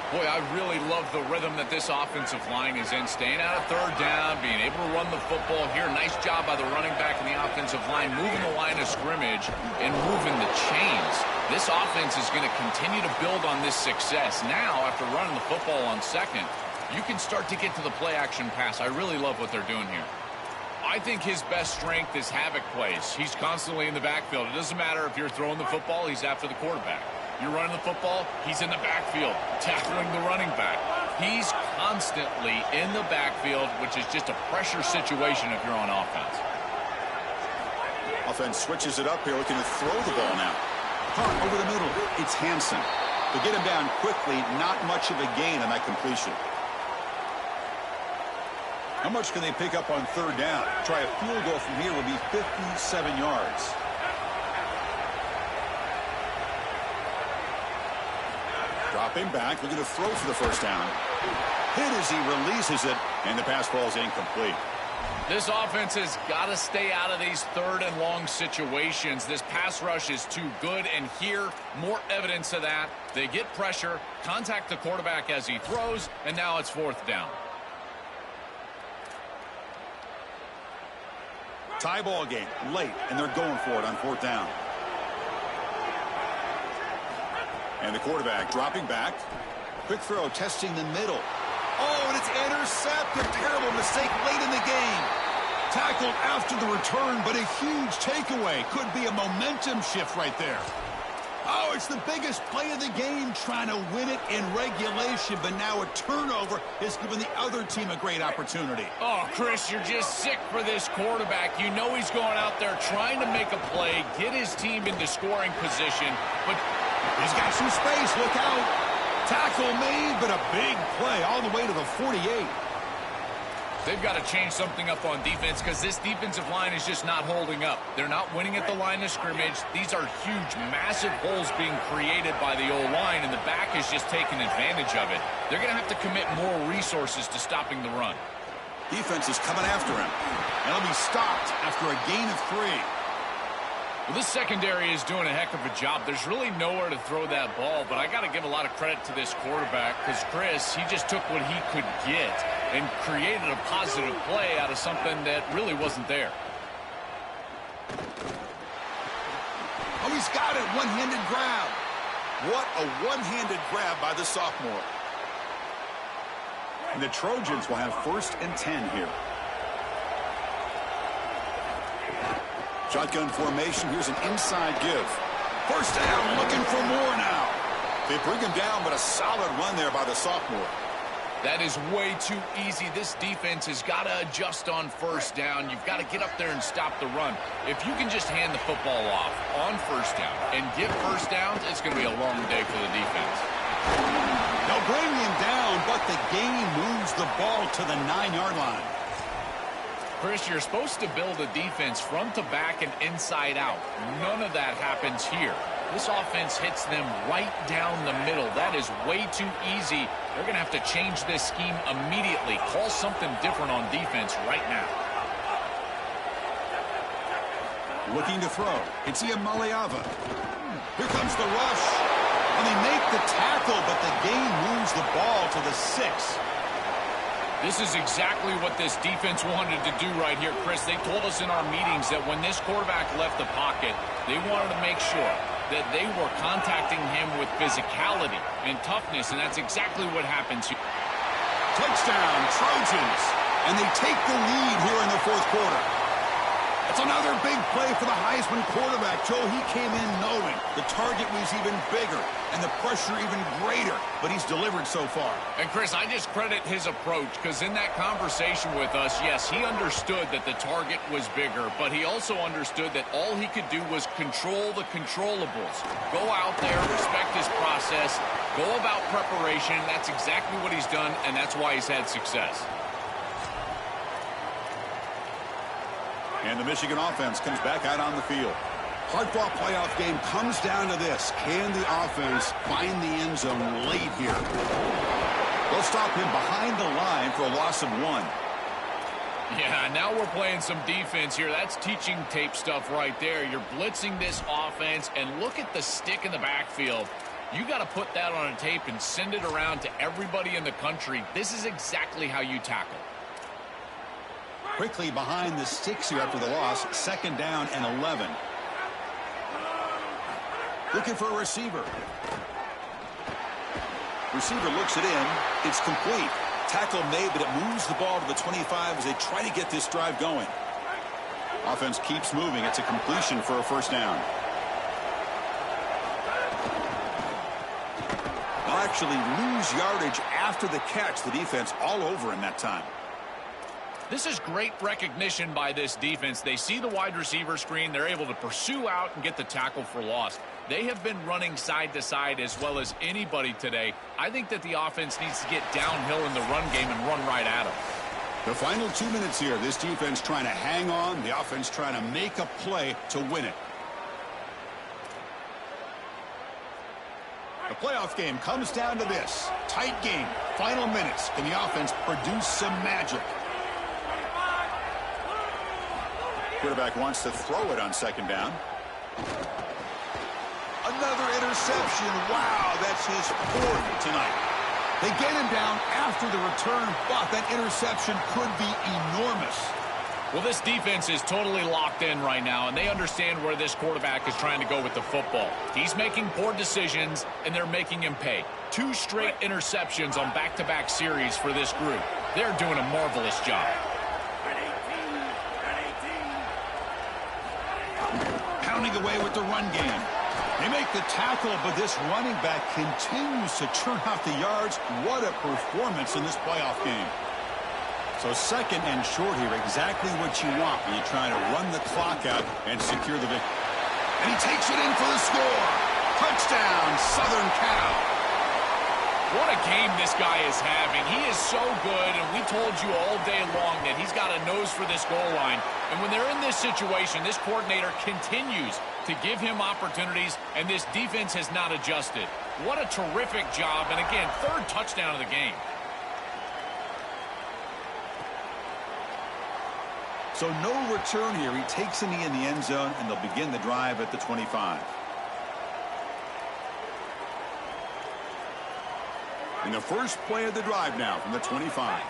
Boy, I really love the rhythm that this offensive line is in. Staying out of third down, being able to run the football here. Nice job by the running back and the offensive line, moving the line of scrimmage and moving the chains. This offense is going to continue to build on this success. Now, after running the football on second, you can start to get to the play-action pass. I really love what they're doing here. I think his best strength is havoc plays. He's constantly in the backfield. It doesn't matter if you're throwing the football, he's after the quarterback. You're running the football, he's in the backfield, tackling the running back. He's constantly in the backfield, which is just a pressure situation if you're on offense. Offense switches it up here, looking to throw the ball now. Hunt over the middle. It's Hansen. To get him down quickly, not much of a gain on that completion. How much can they pick up on third down? Try a field goal from here would be 57 yards. Dropping back, looking to throw for the first down. Hit as he releases it, and the pass ball is incomplete. This offense has got to stay out of these third and long situations. This pass rush is too good, and here, more evidence of that. They get pressure, contact the quarterback as he throws, and now it's fourth down. Tie ball game, late, and they're going for it on fourth down. And the quarterback dropping back. Quick throw, testing the middle. Oh, and it's intercepted. Terrible mistake late in the game. Tackled after the return, but a huge takeaway. Could be a momentum shift right there. Oh, it's the biggest play of the game, trying to win it in regulation, but now a turnover has given the other team a great opportunity. Oh, Chris, you're just sick for this quarterback. You know he's going out there trying to make a play, get his team into scoring position, but he's got some space. Look out. Tackle made, but a big play all the way to the 48. They've got to change something up on defense because this defensive line is just not holding up. They're not winning at the line of scrimmage. These are huge, massive holes being created by the O-line, and the back is just taking advantage of it. They're going to have to commit more resources to stopping the run. Defense is coming after him, and he'll be stopped after a gain of 3. Well, this secondary is doing a heck of a job. There's really nowhere to throw that ball, but I got to give a lot of credit to this quarterback because Chris, he just took what he could get and created a positive play out of something that really wasn't there. Oh, he's got it. One-handed grab. What a one-handed grab by the sophomore. And the Trojans will have 1st and 10 here. Shotgun formation. Here's an inside give. First down, looking for more now. They bring him down, but a solid run there by the sophomore. That is way too easy. This defense has got to adjust on first down. You've got to get up there and stop the run. If you can just hand the football off on first down and get first downs, it's going to be a long day for the defense. They'll bring him down, but the gain moves the ball to the 9-yard line. Chris, you're supposed to build a defense front to back and inside out. None of that happens here. This offense hits them right down the middle. That is way too easy. They're going to have to change this scheme immediately. Call something different on defense right now. Looking to throw. It's Iamaleava. Here comes the rush. And they make the tackle, but the gain moves the ball to the 6. This is exactly what this defense wanted to do right here, Chris. They told us in our meetings that when this quarterback left the pocket, they wanted to make sure that they were contacting him with physicality and toughness, and that's exactly what happens here. Touchdown, Trojans. And they take the lead here in the 4th quarter. It's another big play for the Heisman quarterback. Joe, he came in knowing the target was even bigger and the pressure even greater, but he's delivered so far. And, Chris, I just credit his approach because in that conversation with us, yes, he understood that the target was bigger, but he also understood that all he could do was control the controllables. Go out there, respect his process, go about preparation. That's exactly what he's done, and that's why he's had success. And the Michigan offense comes back out on the field. Hard-fought playoff game comes down to this. Can the offense find the end zone late here? They'll stop him behind the line for a loss of 1. Yeah, now we're playing some defense here. That's teaching tape stuff right there. You're blitzing this offense, and look at the stick in the backfield. You got to put that on a tape and send it around to everybody in the country. This is exactly how you tackle. Quickly behind the sticks here after the loss. 2nd down and 11. Looking for a receiver. Receiver looks it in. It's complete. Tackle made, but it moves the ball to the 25 as they try to get this drive going. Offense keeps moving. It's a completion for a 1st down. They'll actually lose yardage after the catch. The defense all over him that time. This is great recognition by this defense. They see the wide receiver screen. They're able to pursue out and get the tackle for loss. They have been running side to side as well as anybody today. I think that the offense needs to get downhill in the run game and run right at them. The final 2 minutes here. This defense trying to hang on. The offense trying to make a play to win it. The playoff game comes down to this. Tight game. Final minutes. Can the offense produce some magic? Quarterback wants to throw it on 2nd down. Another interception. Wow, that's his 4th tonight. They get him down after the return, but that interception could be enormous. Well, this defense is totally locked in right now, and they understand where this quarterback is trying to go with the football. He's making poor decisions, and they're making him pay. 2 straight interceptions on back-to-back series for this group. They're doing a marvelous job. Pounding away with the run game. They make the tackle, but this running back continues to churn out the yards. What a performance in this playoff game. So 2nd and short here, exactly what you want when you're trying to run the clock out and secure the victory. And he takes it in for the score. Touchdown, Southern Cal. What a game this guy is having. He is so good, and we told you all day long that he's got a nose for this goal line. And when they're in this situation, this coordinator continues to give him opportunities, and this defense has not adjusted. What a terrific job, and again, 3rd touchdown of the game. So no return here. He takes a knee in the end zone, and they'll begin the drive at the 25. And the first play of the drive now from the 25.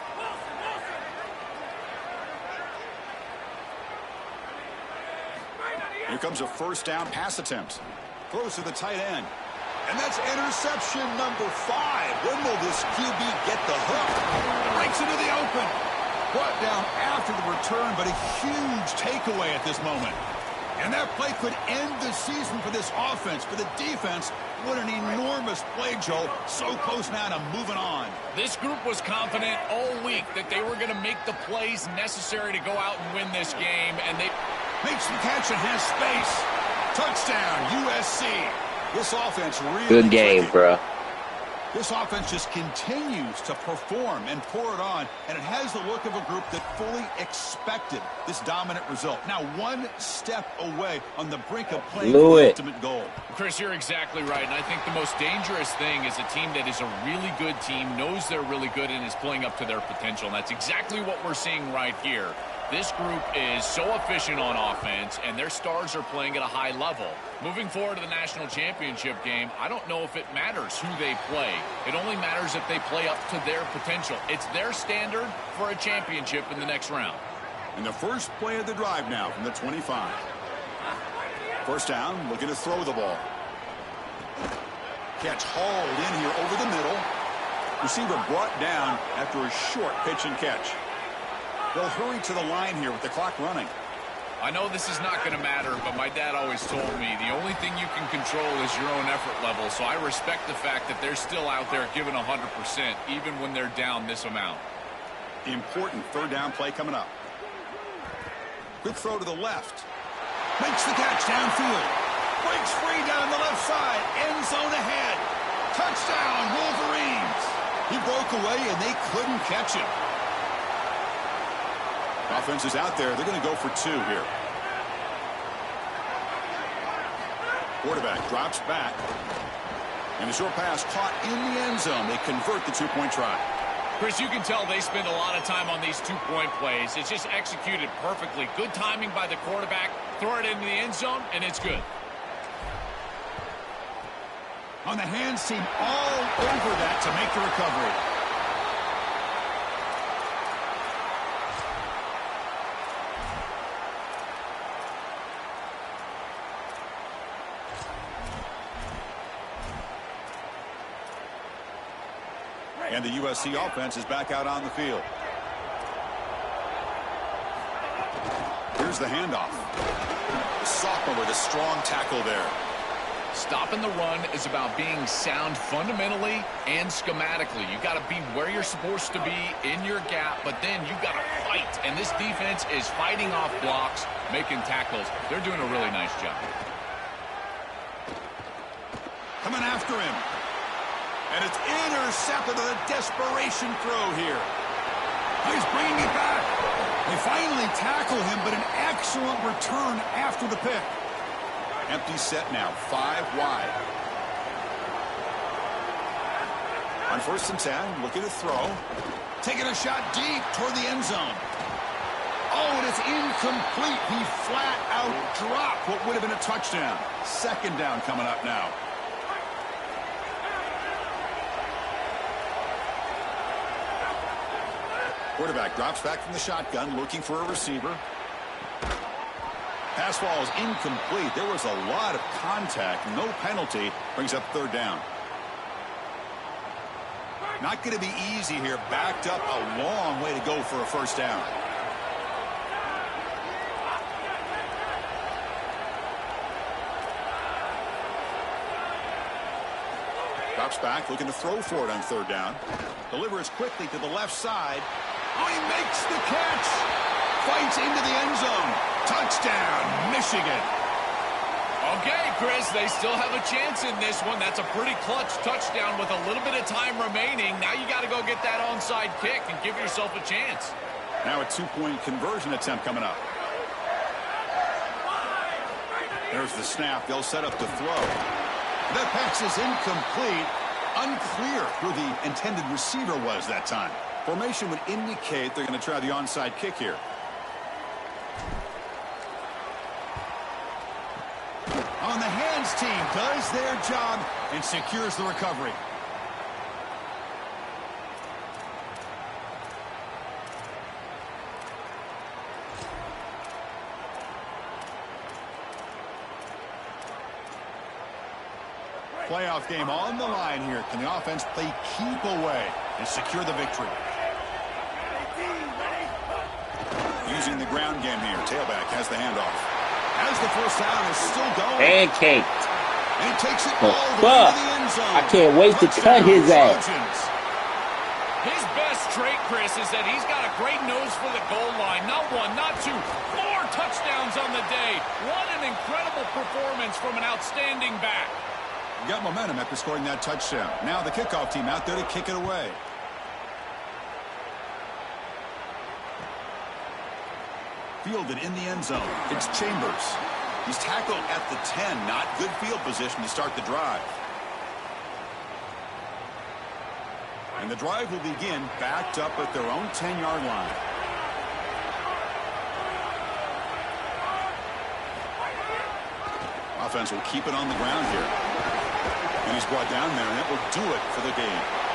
Here comes a 1st down pass attempt. Throws to the tight end. And that's interception number 5. When will this QB get the hook? Breaks into the open. Brought down after the return, but a huge takeaway at this moment. And that play could end the season for this offense. For the defense, what an enormous play, Joe. So close now to moving on. This group was confident all week that they were going to make the plays necessary to go out and win this game. And they makes the catch and has space. Touchdown, USC. This offense really good game, bro. This offense just continues to perform and pour it on, and it has the look of a group that fully expected this dominant result. Now 1 step away on the brink of playing for the ultimate goal. Chris, you're exactly right, and I think the most dangerous thing is a team that is a really good team, knows they're really good, and is playing up to their potential. And that's exactly what we're seeing right here. This group is so efficient on offense, and their stars are playing at a high level. Moving forward to the national championship game, I don't know if it matters who they play. It only matters if they play up to their potential. It's their standard for a championship in the next round. And the first play of the drive now from the 25. 1st down, looking to throw the ball. Catch hauled in here over the middle. Receiver brought down after a short pitch and catch. They'll hurry to the line here with the clock running. I know this is not going to matter, but my dad always told me the only thing you can control is your own effort level. So I respect the fact that they're still out there giving 100%, even when they're down this amount. Important 3rd down play coming up. Quick throw to the left. Makes the catch downfield. Breaks free down the left side. End zone ahead. Touchdown, Wolverines. He broke away, and they couldn't catch him. Offense is out there. They're going to go for 2 here. Quarterback drops back. And the short pass caught in the end zone. They convert the 2-point try. Chris, you can tell they spend a lot of time on these 2-point plays. It's just executed perfectly. Good timing by the quarterback. Throw it into the end zone, and it's good. On the hands team, all over that to make the recovery. And the USC offense is back out on the field. Here's the handoff. The sophomore with a strong tackle there. Stopping the run is about being sound fundamentally and schematically. You got to be where you're supposed to be in your gap, but then you got to fight. And this defense is fighting off blocks, making tackles. They're doing a really nice job. Coming after him. And it's intercepted on a desperation throw here. He's bringing it back. They finally tackle him, but an excellent return after the pick. Empty set now, 5 wide. On 1st and 10, looking to throw. Taking a shot deep toward the end zone. Oh, and it's incomplete. He flat out dropped what would have been a touchdown. 2nd down coming up now. Quarterback drops back from the shotgun, looking for a receiver. Pass ball is incomplete. There was a lot of contact. No penalty. Brings up 3rd down. Not going to be easy here. Backed up a long way to go for a 1st down. Drops back, looking to throw for it on 3rd down. Delivers quickly to the left side. Oh, he makes the catch. Fights into the end zone. Touchdown, Michigan. Okay, Chris, they still have a chance in this one. That's a pretty clutch touchdown with a little bit of time remaining. Now you got to go get that onside kick and give yourself a chance. Now a 2-point conversion attempt coming up. There's the snap. They'll set up to throw. The pass is incomplete. Unclear who the intended receiver was that time. Formation would indicate they're going to try the onside kick here. On the hands team does their job and secures the recovery. Playoff game on the line here. Can the offense play keep away and secure the victory? Using the ground game here. Tailback has the handoff. As the 1st down is still going. Pancaked. And he takes it all the way to the end zone. I can't wait to cut his ass. His best trait, Chris, is that he's got a great nose for the goal line. Not 1, not 2, 4 touchdowns on the day. What an incredible performance from an outstanding back. Got momentum after scoring that touchdown. Now the kickoff team out there to kick it away. Fielded in the end zone. It's Chambers. He's tackled at the 10. Not good field position to start the drive. And the drive will begin backed up at their own 10-yard line. Offense will keep it on the ground here. And he's brought down there, and that will do it for the game.